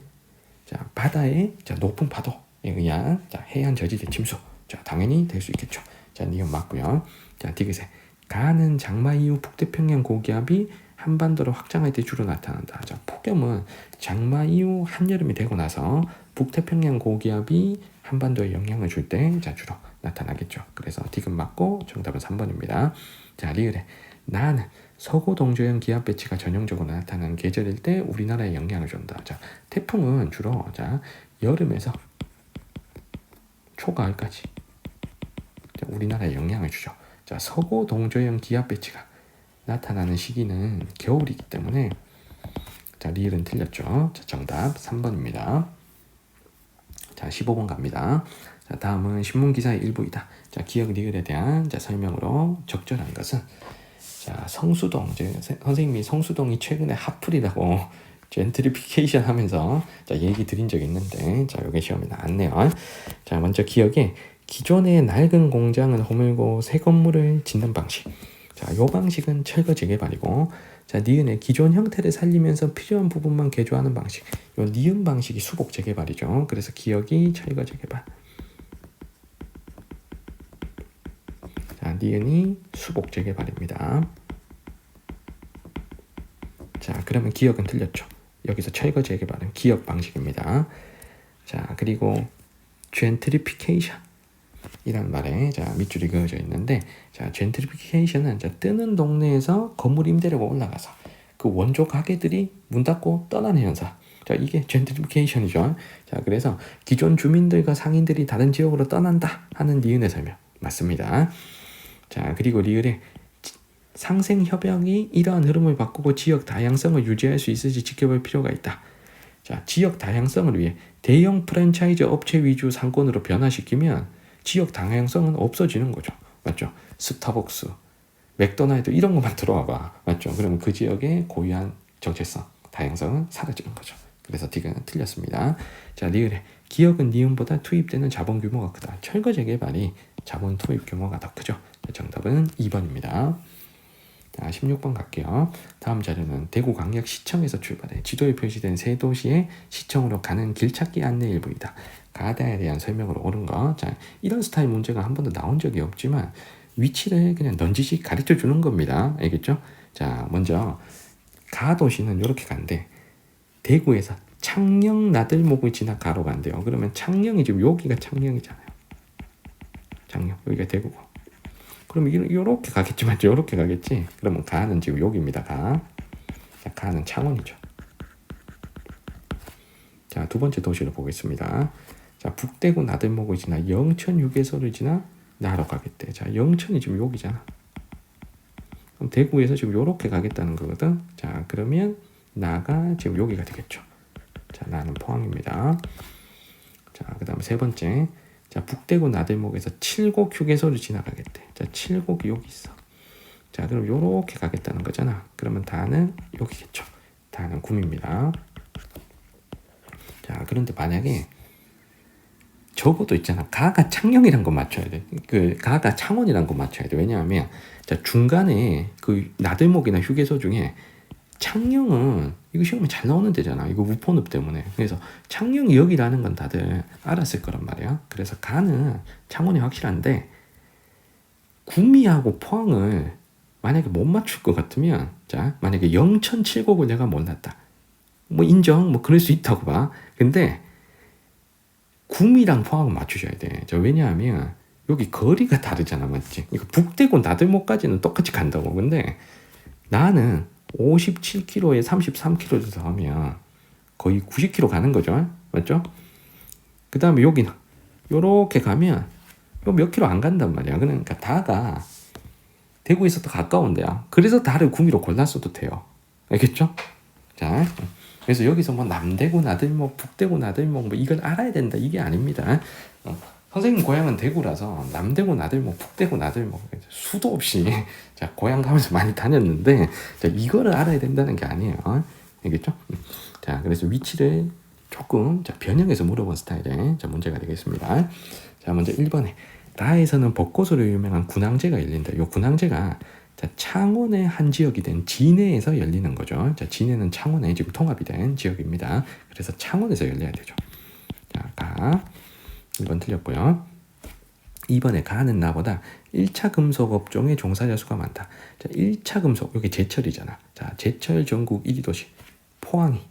자, 바다의 자, 높은 파도에 의한 자, 해안 저지대 침수. 자, 당연히 될 수 있겠죠. 자, 니은 맞고요. 자, 디귿에 가는 장마 이후 북태평양 고기압이 한반도로 확장할 때 주로 나타난다. 자, 폭염은 장마 이후 한여름이 되고 나서 북태평양 고기압이 한반도에 영향을 줄 때 주로 나타나겠죠. 그래서 디귿 맞고 정답은 3번입니다. 자, 리을에 나는 서구 동조형 기압 배치가 전형적으로 나타나는 계절일 때 우리나라에 영향을 준다. 자, 태풍은 주로 자, 여름에서 초가을까지 자, 우리나라에 영향을 주죠. 자, 서구 동조형 기압 배치가 나타나는 시기는 겨울이기 때문에 자, 리을은 틀렸죠. 자, 정답 3번입니다. 자, 15번 갑니다. 자, 다음은 신문기사의 일부이다. 자, 기역 리을에 대한 자, 설명으로 적절한 것은 자, 성수동. 선생님이 성수동이 최근에 핫플이라고 젠트리피케이션 하면서 자, 얘기 드린 적이 있는데 자, 요게 시험에 나왔네요. 자, 먼저 기역에 기존의 낡은 공장을 허물고 새 건물을 짓는 방식. 자, 요 방식은 철거 재개발이고 자, 니은의 기존 형태를 살리면서 필요한 부분만 개조하는 방식. 요 니은 방식이 수복 재개발이죠. 그래서 기역이 철거 재개발. 자, 니은이 수복 재개발입니다. 자, 그러면 기역은 틀렸죠. 여기서 철거 재개발은 기역 방식입니다. 자, 그리고 젠트리피케이션 이란 말에 자, 밑줄이 그어져 있는데 자, 젠트리피케이션은 자, 뜨는 동네에서 건물 임대료가 올라가서 그 원조 가게들이 문 닫고 떠나는 현상. 자, 이게 젠트리피케이션이죠. 자, 그래서 기존 주민들과 상인들이 다른 지역으로 떠난다 하는 니은의 설명 맞습니다. 자, 그리고 리을에 상생 협약이 이러한 흐름을 바꾸고 지역 다양성을 유지할 수 있을지 지켜볼 필요가 있다. 자, 지역 다양성을 위해 대형 프랜차이즈 업체 위주 상권으로 변화시키면 지역 다양성은 없어지는 거죠. 맞죠? 스타벅스, 맥도날드 이런 것만 들어와봐. 맞죠? 그러면 그 지역의 고유한 정체성, 다양성은 사라지는 거죠. 그래서 D가 틀렸습니다. 자, 리을에 기역은 니은보다 투입되는 자본 규모가 크다. 철거 재개발이 자본 투입 규모가 더 크죠. 정답은 2번입니다. 자, 16번 갈게요. 다음 자료는 대구광역시청에서 출발해 지도에 표시된 세 도시의 시청으로 가는 길찾기 안내 일부이다. 가다에 대한 설명으로 옳은 거. 자, 이런 스타일 문제가 한 번도 나온 적이 없지만 위치를 그냥 넌지시 가르쳐 주는 겁니다. 알겠죠? 자, 먼저 가도시는 이렇게 간대. 대구에서 창녕 나들목을 지나 가로 간대요. 그러면 창녕이 지금 여기가 창녕이잖아요. 창녕 여기가 대구고. 그럼 이렇게 가겠지, 맞죠? 이렇게 가겠지. 그러면 가는 지금 여기입니다. 가. 자, 가는 창원이죠. 자, 두 번째 도시를 보겠습니다. 자, 북대구 나들목을 지나 영천 휴게소를 지나 나로 가겠대. 자, 영천이 지금 여기잖아. 그럼 대구에서 지금 이렇게 가겠다는 거거든. 자, 그러면 나가 지금 여기가 되겠죠. 자, 나는 포항입니다. 자, 그 다음 세 번째. 자, 북대구 나들목에서 칠곡 휴게소를 지나가겠대. 자, 칠곡이 여기 있어. 자, 그럼 요렇게 가겠다는 거잖아. 그러면 다는 여기겠죠. 다는 구입니다. 자, 그런데 만약에 적어도 있잖아. 가가 창녕이란 거 맞춰야 돼. 그 가가 창원이란 거 맞춰야 돼. 왜냐하면 자, 중간에 그 나들목이나 휴게소 중에 창녕은 이거 시험에 잘 나오는 데잖아. 이거 우포늪 때문에. 그래서 창녕이 여기라는 건 다들 알았을 거란 말이야. 그래서 가는 창원이 확실한데 구미하고 포항을 만약에 못 맞출 것 같으면 자 만약에 0,007곡을 내가 몰랐다. 뭐 인정 뭐 그럴 수 있다고 봐. 근데 구미랑 포항은 맞추셔야 돼. 저 왜냐하면 여기 거리가 다르잖아, 맞지? 이거 북대구 나들목까지는 똑같이 간다고. 근데 나는 57km에 33km 더하면 거의 90km 가는 거죠, 맞죠? 그 다음에 여기는 요렇게 가면 요 몇 킬로 안 간단 말이야. 그러니까 다가 대구에서 더 가까운데요. 그래서 다를 구미로 골랐어도 돼요. 알겠죠? 자, 그래서 여기서 뭐 남대구 나들목, 북대구 나들목 뭐 이걸 알아야 된다 이게 아닙니다. 선생님 고향은 대구라서 남대구 나들목, 북대구 나들목 수도 없이 자 고향 가면서 많이 다녔는데 자 이거를 알아야 된다는 게 아니에요. 알겠죠? 자 그래서 위치를 조금 자 변형해서 물어본 스타일의 자 문제가 되겠습니다. 자 먼저 1번에 라에서는 벚꽃으로 유명한 군항제가 열린다. 요 군항제가 자, 창원의 한 지역이 된 진해에서 열리는 거죠. 자, 진해는 창원에 지금 통합이 된 지역입니다. 그래서 창원에서 열려야 되죠. 자, 가 1번 틀렸고요. 2번에 가는 나보다 1차 금속 업종의 종사자 수가 많다. 자, 1차 금속 여기 제철이잖아. 자, 제철 전국 1위 도시 포항이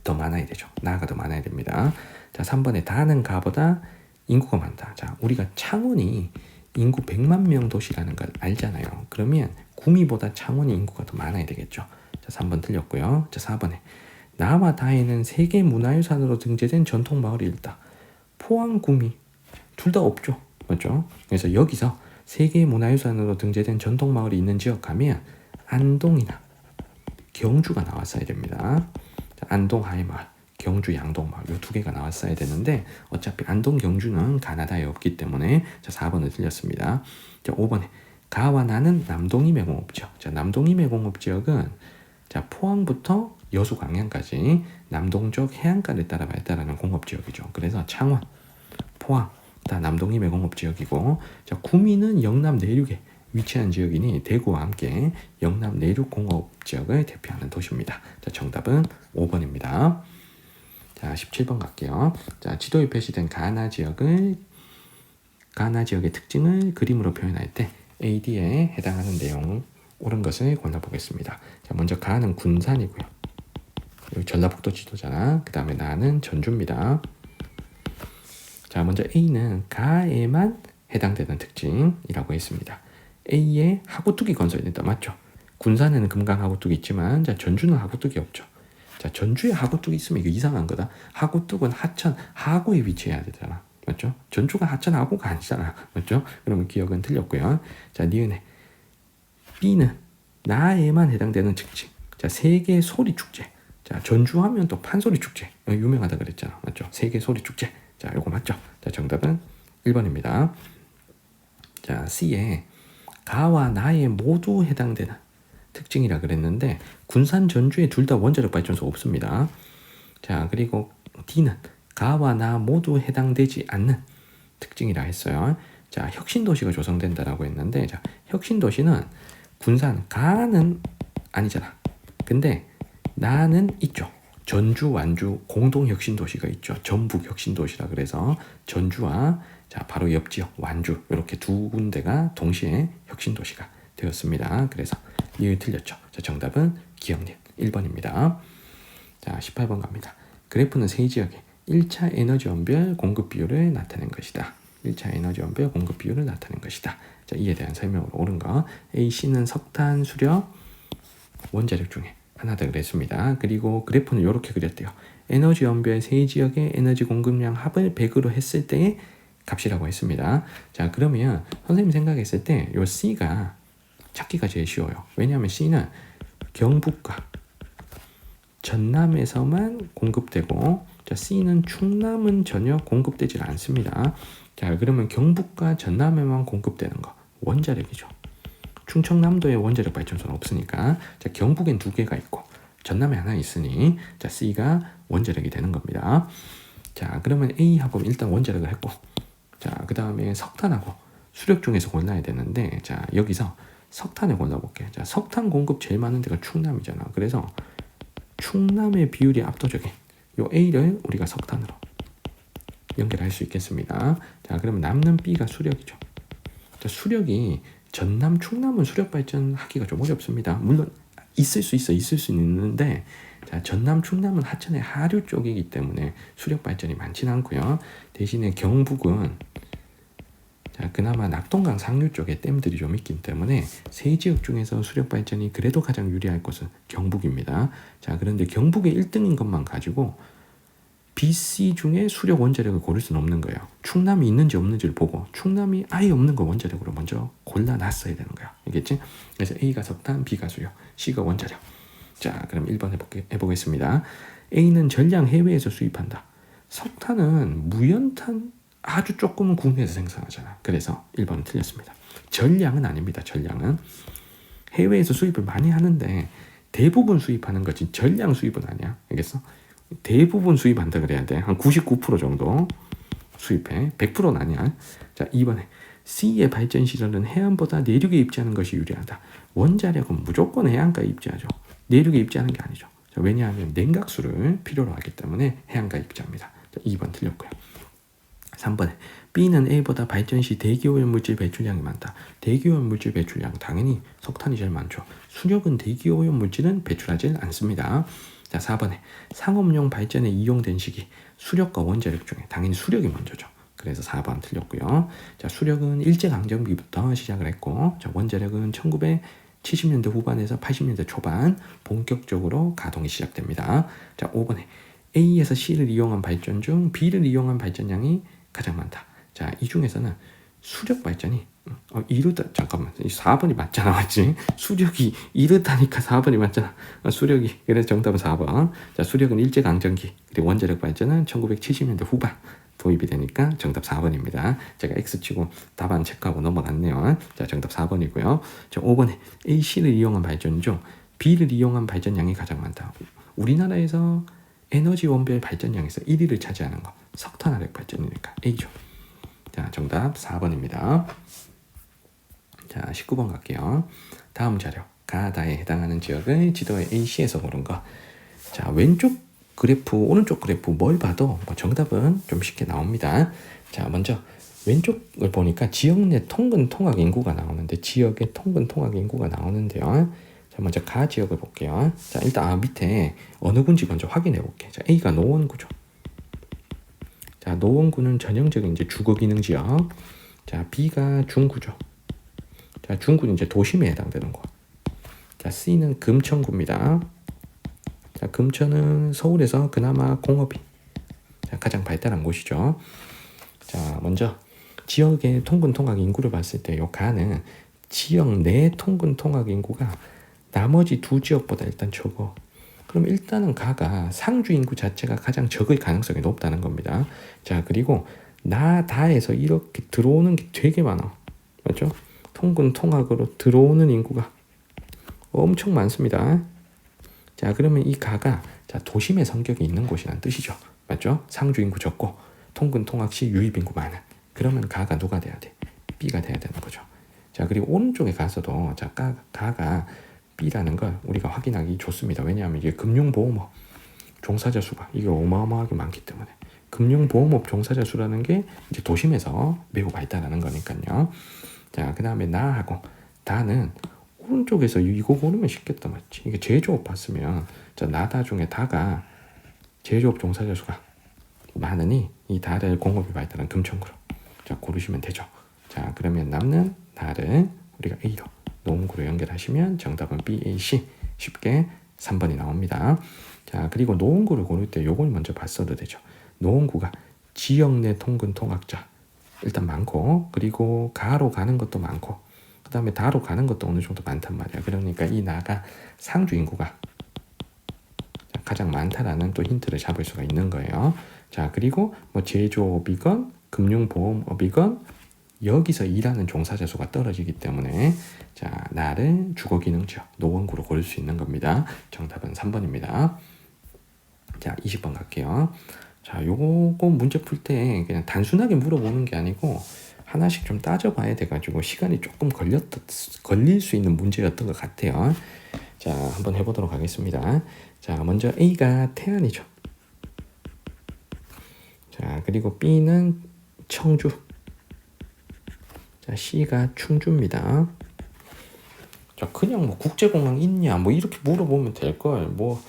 더 많아야 되죠. 나가 더 많아야 됩니다. 자, 3번에 다는 가보다 인구가 많다. 자, 우리가 창원이 인구 100만 명 도시라는 걸 알잖아요. 그러면 구미보다 창원이 인구가 더 많아야 되겠죠. 자, 3번 틀렸고요. 자, 4번에 나와 다에는 세계 문화유산으로 등재된 전통 마을이 있다. 포항, 구미 둘 다 없죠. 맞죠? 그래서 여기서 세계 문화유산으로 등재된 전통 마을이 있는 지역 가면 안동이나 경주가 나왔어야 됩니다. 자, 안동 하회마을, 경주 양동마을 이 두 개가 나왔어야 되는데 어차피 안동 경주는 가나다에 없기 때문에 자 4번을 틀렸습니다. 자 5번에 가와 나는 남동이 매공업지역. 자 남동이 매공업지역은 자 포항부터 여수 광양까지 남동쪽 해안가를 따라 발달하는 공업지역이죠. 그래서 창원, 포항 다 남동이 매공업지역이고 자 구미는 영남 내륙에 위치한 지역이니 대구와 함께 영남 내륙 공업지역을 대표하는 도시입니다. 자 정답은 5번입니다. 자, 17번 갈게요. 자, 지도에 표시된 가나 지역의 특징을 그림으로 표현할 때 AD에 해당하는 내용 옳은 것을 골라보겠습니다. 자, 먼저 가는 군산이고요. 여기 전라북도 지도잖아. 그 다음에 나는 전주입니다. 자, 먼저 A는 가에만 해당되는 특징이라고 했습니다. A에 하구뚝이 건설이 된다. 맞죠? 군산에는 금강 하구뚝이 있지만 자, 전주는 하구뚝이 없죠. 자, 전주에 하구뚝이 있으면 이거 이상한 거다. 하구뚝은 하천, 하구에 위치해야 되잖아. 맞죠? 전주가 하천, 하구가 아니잖아. 맞죠? 그러면 기억은 틀렸고요. 자, 니은에 B는 나에만 해당되는 특징. 자, 세계 소리 축제. 자, 전주하면 또 판소리 축제. 유명하다 그랬잖아. 맞죠? 세계 소리 축제. 자, 요거 맞죠? 자, 정답은 1번입니다. 자, C에 가와 나에 모두 해당되는 특징이라 그랬는데 군산 전주에 둘 다 원자력 발전소 없습니다. 자 그리고 D는 가와 나 모두 해당되지 않는 특징이라 했어요. 자 혁신도시가 조성된다라고 했는데 자 혁신도시는 군산 가는 아니잖아. 근데 나는 있죠. 전주 완주 공동 혁신도시가 있죠. 전북 혁신도시라 그래서 전주와 자 바로 옆 지역 완주 이렇게 두 군데가 동시에 혁신도시가 되었습니다. 그래서 이유 틀렸죠. 자, 정답은 기억님 1번입니다. 자, 18번 갑니다. 그래프는 세 지역의 1차 에너지 원별 공급 비율을 나타낸 것이다. 1차 에너지 원별 공급 비율을 나타낸 것이다. 자, 이에 대한 설명으로 옳은 거. A, C는 석탄, 수력, 원자력 중에 하나다 그랬습니다. 그리고 그래프는 이렇게 그렸대요. 에너지 원별 세 지역의 에너지 공급량 합을 100으로 했을 때의 값이라고 했습니다. 자, 그러면 선생님 생각했을 때 이 C가 찾기가 제일 쉬워요. 왜냐하면 C는 경북과 전남에서만 공급되고 자, C는 충남은 전혀 공급되지 않습니다. 자, 그러면 경북과 전남에만 공급되는 거 원자력이죠. 충청남도에 원자력 발전소는 없으니까 자, 경북엔 두 개가 있고 전남에 하나 있으니 자, C가 원자력이 되는 겁니다. 자, 그러면 A하고 일단 원자력을 했고 자, 그 다음에 석탄하고 수력 중에서 골라야 되는데 자, 여기서 석탄을 골라볼게. 자, 석탄 공급 제일 많은 데가 충남이잖아. 그래서 충남의 비율이 압도적인 요 A를 우리가 석탄으로 연결할 수 있겠습니다. 자, 그러면 남는 B가 수력이죠. 자, 그러니까 수력이 전남, 충남은 수력 발전하기가 좀 어렵습니다. 물론 있을 수 있는데 자, 전남, 충남은 하천의 하류 쪽이기 때문에 수력 발전이 많지는 않고요. 대신에 경북은 자, 그나마 낙동강 상류 쪽에 댐들이 좀 있기 때문에 세 지역 중에서 수력 발전이 그래도 가장 유리할 곳은 경북입니다. 자, 그런데 경북의 1등인 것만 가지고 B, C 중에 수력 원자력을 고를 수는 없는 거예요. 충남이 있는지 없는지를 보고 충남이 아예 없는 거 원자력으로 먼저 골라놨어야 되는 거야. 알겠지? 그래서 A가 석탄, B가 수력, C가 원자력. 자, 그럼 1번 해보겠습니다. A는 전량 해외에서 수입한다. 석탄은 무연탄 아주 조금은 국내에서 생산하잖아. 그래서 1번은 틀렸습니다. 전량은 아닙니다. 전량은 해외에서 수입을 많이 하는데 대부분 수입하는 거지 전량 수입은 아니야. 알겠어? 대부분 수입한다 그래야 돼. 한 99% 정도 수입해. 100%는 아니야. 자, 2번에 C의 발전 시설은 해안보다 내륙에 입지하는 것이 유리하다. 원자력은 무조건 해안가에 입지하죠. 내륙에 입지하는 게 아니죠. 자, 왜냐하면 냉각수를 필요로 하기 때문에 해안가에 입지합니다. 자, 2번 틀렸고요. 3번에 B는 A보다 발전 시 대기오염 물질 배출량이 많다. 대기오염 물질 배출량 당연히 석탄이 제일 많죠. 수력은 대기오염 물질은 배출하지 않습니다. 자, 4번에 상업용 발전에 이용된 시기 수력과 원자력 중에 당연히 수력이 먼저죠. 그래서 4번 틀렸고요. 자, 수력은 일제강점기부터 시작을 했고 자, 원자력은 1970년대 후반에서 80년대 초반 본격적으로 가동이 시작됩니다. 자, 5번에 A에서 C를 이용한 발전 중 B를 이용한 발전량이 가장 많다. 자, 이 중에서는 수력 발전이 잠깐만 4번이 맞잖아. 맞지? 수력이 이렇다니까 4번이 맞잖아. 수력이 그래서 정답은 4번. 자, 수력은 일제강점기 그리고 원자력 발전은 1970년대 후반 도입이 되니까 정답 4번입니다. 제가 X치고 답안 체크하고 넘어갔네요. 자, 정답 4번이고요. 자, 5번에 A, C를 이용한 발전 중 B를 이용한 발전량이 가장 많다. 우리나라에서 에너지 원별 발전량에서 1위를 차지하는 거 석탄화력 발전이니까 A죠. 자, 정답 4번입니다. 자, 19번 갈게요. 다음 자료 가다에 해당하는 지역을 지도의 AC에서 고른 거. 자, 왼쪽 그래프 오른쪽 그래프 뭘 봐도 뭐 정답은 좀 쉽게 나옵니다. 자, 먼저 왼쪽을 보니까 지역 내 통근 통학 인구가 나오는데 지역의 통근 통학 인구가 나오는데요. 자, 먼저 가 지역을 볼게요. 자, 일단 밑에 어느 군지 먼저 확인해 볼게요. 자, A가 노원구죠. 자, 노원구는 전형적인 이제 주거 기능 지역. 자, B가 중구죠. 자, 중구는 이제 도심에 해당되는 곳. 자, C는 금천구입니다. 자, 금천은 서울에서 그나마 공업이 자, 가장 발달한 곳이죠. 자, 먼저 지역의 통근 통학 인구를 봤을 때 요 가는 지역 내 통근 통학 인구가 나머지 두 지역보다 일단 적어. 그럼 일단은 가가 상주 인구 자체가 가장 적을 가능성이 높다는 겁니다. 자, 그리고 다에서 이렇게 들어오는 게 되게 많아. 맞죠? 통근 통학으로 들어오는 인구가 엄청 많습니다. 자, 그러면 이 가가 자, 도심의 성격이 있는 곳이란 뜻이죠. 맞죠? 상주 인구 적고 통근 통학 시 유입 인구 많은. 그러면 가가 누가 돼야 돼? B가 돼야 되는 거죠. 자, 그리고 오른쪽에 가서도 자, 가가 B라는 걸 우리가 확인하기 좋습니다. 왜냐하면 이게 금융보험업 종사자 수가 이게 어마어마하게 많기 때문에 금융보험업 종사자 수라는 게 이제 도심에서 매우 발달하는 거니까요. 자, 그 다음에 나하고 다는 오른쪽에서 이거 고르면 쉽겠다. 맞지? 이게 제조업 봤으면 자, 나다 중에 다가 제조업 종사자 수가 많으니 이 다를 공업이 발달한 금천구로 자, 고르시면 되죠. 자, 그러면 남는 다를 우리가 A로 노원구로 연결하시면 정답은 B, A, C 쉽게 3번이 나옵니다. 자, 그리고 노원구를 고를 때 요걸 먼저 봤어도 되죠. 노원구가 지역 내 통근 통학자 일단 많고 그리고 가로 가는 것도 많고 그 다음에 다로 가는 것도 어느 정도 많단 말이야. 그러니까 이 나가 상주 인구가 가장 많다라는 또 힌트를 잡을 수가 있는 거예요. 자, 그리고 뭐 제조업이건 금융보험업이건 여기서 일하는 종사자 수가 떨어지기 때문에 자, 나를 주거기능지역 노원구로 고를 수 있는 겁니다. 정답은 3번입니다. 자, 20번 갈게요. 자, 요거 문제 풀 때 그냥 단순하게 물어보는 게 아니고 하나씩 좀 따져봐야 돼가지고 시간이 조금 걸릴 수 있는 문제였던 것 같아요. 자, 한번 해보도록 하겠습니다. 자, 먼저 A가 태안이죠. 자, 그리고 B는 청주. 자, C가 충주입니다. 자, 그냥 뭐 국제공항 있냐 뭐 이렇게 물어보면 될걸. 뭐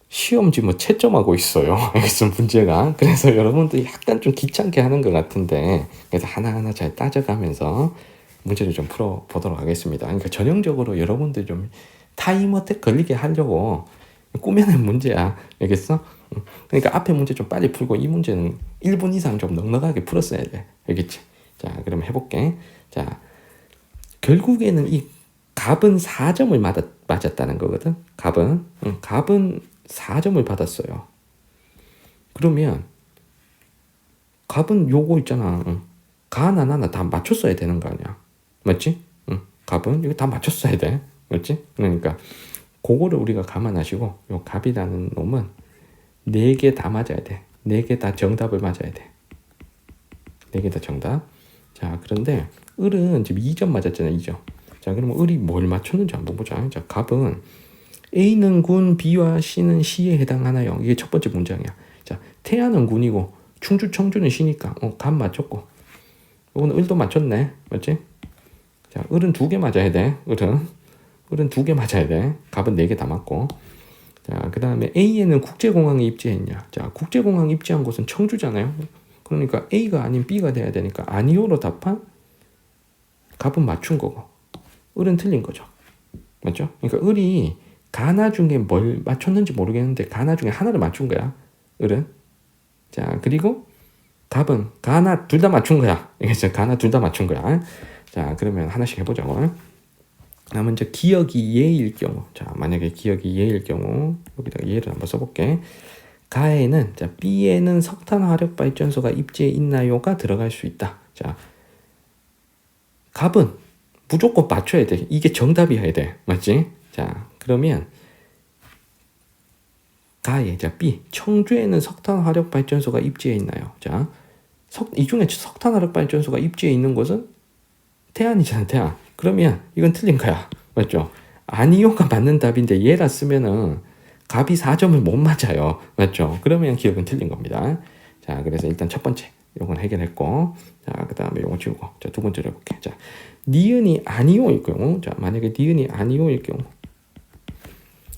시험지 뭐 채점하고 있어요. 여기서 문제가. 그래서 여러분들이 약간 좀 귀찮게 하는 것 같은데, 그래서 하나하나 잘 따져가면서 문제를 좀 풀어보도록 하겠습니다. 그러니까 전형적으로 여러분들 좀 타임어택 걸리게 하려고 꾸며낸 문제야. 알겠어? 그러니까 앞에 문제 좀 빨리 풀고 이 문제는 1분 이상 좀 넉넉하게 풀었어야 돼. 알겠지? 자, 그럼 해볼게. 자, 결국에는 이 갑은 4점을 맞았다는 거거든. 갑은 4점을 받았어요. 그러면 갑은 요거 있잖아. 가나 나나 다 맞췄어야 되는 거 아니야. 맞지? 갑은 이거 다 맞췄어야 돼. 맞지? 그러니까 그거를 우리가 감안하시고 요 갑이라는 놈은 4개 다 맞아야 돼. 4개 다 정답을 맞아야 돼. 4개 다 정답. 자, 그런데 을은 지금 2점 맞았잖아. 2점. 자, 그러면 을이 뭘 맞췄는지 한번 보자. 자, 갑은 A는 군, B와 C는 C에 해당하나요? 이게 첫 번째 문장이야. 자, 태안은 군이고 충주, 청주는 C니까 갑 맞췄고 이거는 을도 맞췄네. 맞지? 자, 을은 2개 맞아야 돼. 을은 2개 맞아야 돼. 갑은 4개 다 맞고. 자, 그 다음에 A에는 국제공항에 입지했냐. 자, 국제공항 입지한 곳은 청주잖아요. 그러니까 A가 아닌 B가 돼야 되니까 아니오로 답한 갑은 맞춘 거고 을은 틀린 거죠. 맞죠? 그러니까 을이 가나 중에 뭘 맞췄는지 모르겠는데 가나 중에 하나를 맞춘 거야. 을은. 자, 그리고 갑은 가나 둘 다 맞춘 거야. 이게 가나 둘 다 맞춘 거야. 자, 그러면 하나씩 해보자고. 먼저 기억이 예일 경우. 자, 만약에 기억이 예일 경우 여기다가 예를 한번 써볼게. 가에는 자, B에는 석탄 화력 발전소가 입지에 있나요가 들어갈 수 있다. 자, 갑은 무조건 맞춰야 돼. 이게 정답이어야 돼. 맞지? 자, 그러면 가에 자, B 청주에는 석탄 화력 발전소가 입지에 있나요? 자, 이 중에 석탄 화력 발전소가 입지에 있는 곳은 태안이잖아. 태안. 그러면 이건 틀린 거야. 맞죠? 아니요가 맞는 답인데 얘라 쓰면은 갑이 4점을 못 맞아요. 맞죠? 그러면 기억은 틀린 겁니다. 자, 그래서 일단 첫 번째 요건 해결했고, 자, 그 다음에 요거 지우고, 자, 두 번째로 해볼게. 자, 니은이 아니오일 경우, 자, 만약에 니은이 아니오일 경우,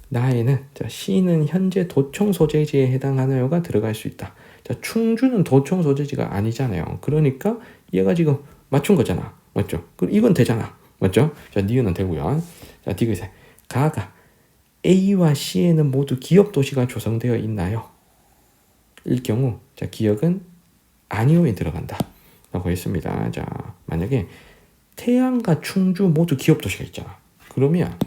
나에는 자, C는 현재 도청 소재지에 해당하나요가 들어갈 수 있다. 자, 충주는 도청 소재지가 아니잖아요. 그러니까 얘가 지금 맞춘 거잖아. 맞죠? 그럼 이건 되잖아. 맞죠? 자, 니은은 되고요. 자, 디귿에 가가 A와 C에는 모두 기업 도시가 조성되어 있나요? 일 경우, 자, 기억은 아니오에 들어간다. 라고 했습니다. 자, 만약에 태안과 충주 모두 기업 도시가 있잖아. 그러면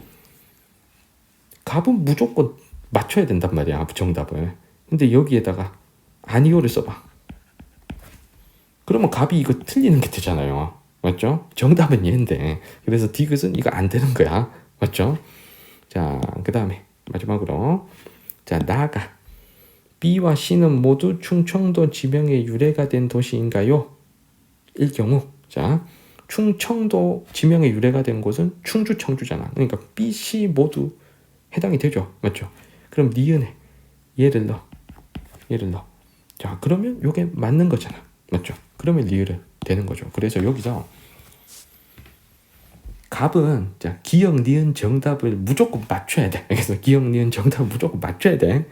갑은 무조건 맞춰야 된단 말이야. 정답을. 근데 여기에다가 아니오를 써봐. 그러면 갑이 이거 틀리는 게 되잖아요. 맞죠? 정답은 얘인데. 그래서 디귿은 이거 안 되는 거야. 맞죠? 자, 그 다음에 마지막으로 자, 나가 B와 C는 모두 충청도 지명의 유래가 된 도시인가요? 일 경우, 자, 충청도 지명의 유래가 된 곳은 충주, 청주잖아. 그러니까 B, C 모두 해당이 되죠. 맞죠? 그럼 니은에 얘를 넣어. 자, 그러면 요게 맞는 거잖아. 맞죠? 그러면 리을은 되는 거죠. 그래서 여기서 갑은 자, 기억, 니은 정답을 무조건 맞춰야 돼. 그래서 기억, 니은 정답을 무조건 맞춰야 돼.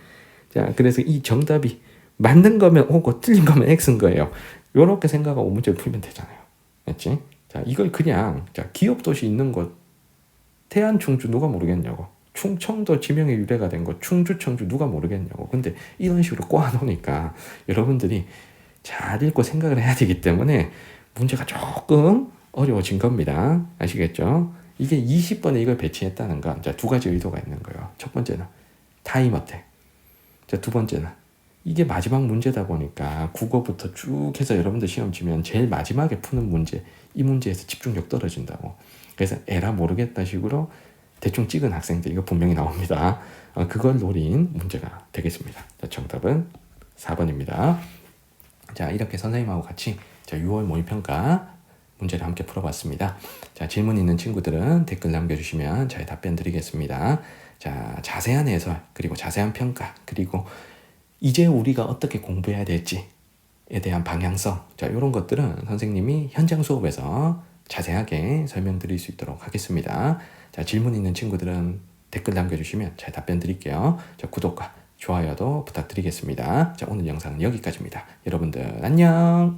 자, 그래서 이 정답이 맞는 거면 O고 틀린 거면 X인 거예요. 요렇게 생각하고 문제를 풀면 되잖아요. 맞지? 자, 이걸 그냥 자, 기업 도시 있는 곳 태안, 충주 누가 모르겠냐고. 충청도 지명의 유래가 된 곳 충주, 청주 누가 모르겠냐고. 근데 이런 식으로 꼬아놓으니까 여러분들이 잘 읽고 생각을 해야 되기 때문에 문제가 조금 어려워진 겁니다. 아시겠죠? 이게 20번에 이걸 배치했다는 건 자, 두 가지 의도가 있는 거예요. 첫 번째는 타임 어택. 자, 두 번째는 이게 마지막 문제다 보니까 국어부터 쭉 해서 여러분들 시험 치면 제일 마지막에 푸는 문제, 이 문제에서 집중력 떨어진다고. 그래서 에라 모르겠다 식으로 대충 찍은 학생들 이거 분명히 나옵니다. 그걸 노린 문제가 되겠습니다. 자, 정답은 4번입니다. 자, 이렇게 선생님하고 같이 자, 6월 모의평가 문제를 함께 풀어봤습니다. 자, 질문 있는 친구들은 댓글 남겨주시면 잘 답변 드리겠습니다. 자, 자세한 해설, 그리고 자세한 평가, 그리고 이제 우리가 어떻게 공부해야 될지 대한 방향성, 자, 이런 것들은 선생님이 현장 수업에서 자세하게 설명드릴 수 있도록 하겠습니다. 자, 질문 있는 친구들은 댓글 남겨주시면 잘 답변 드릴게요. 자, 구독과 좋아요도 부탁드리겠습니다. 자, 오늘 영상은 여기까지입니다. 여러분들 안녕.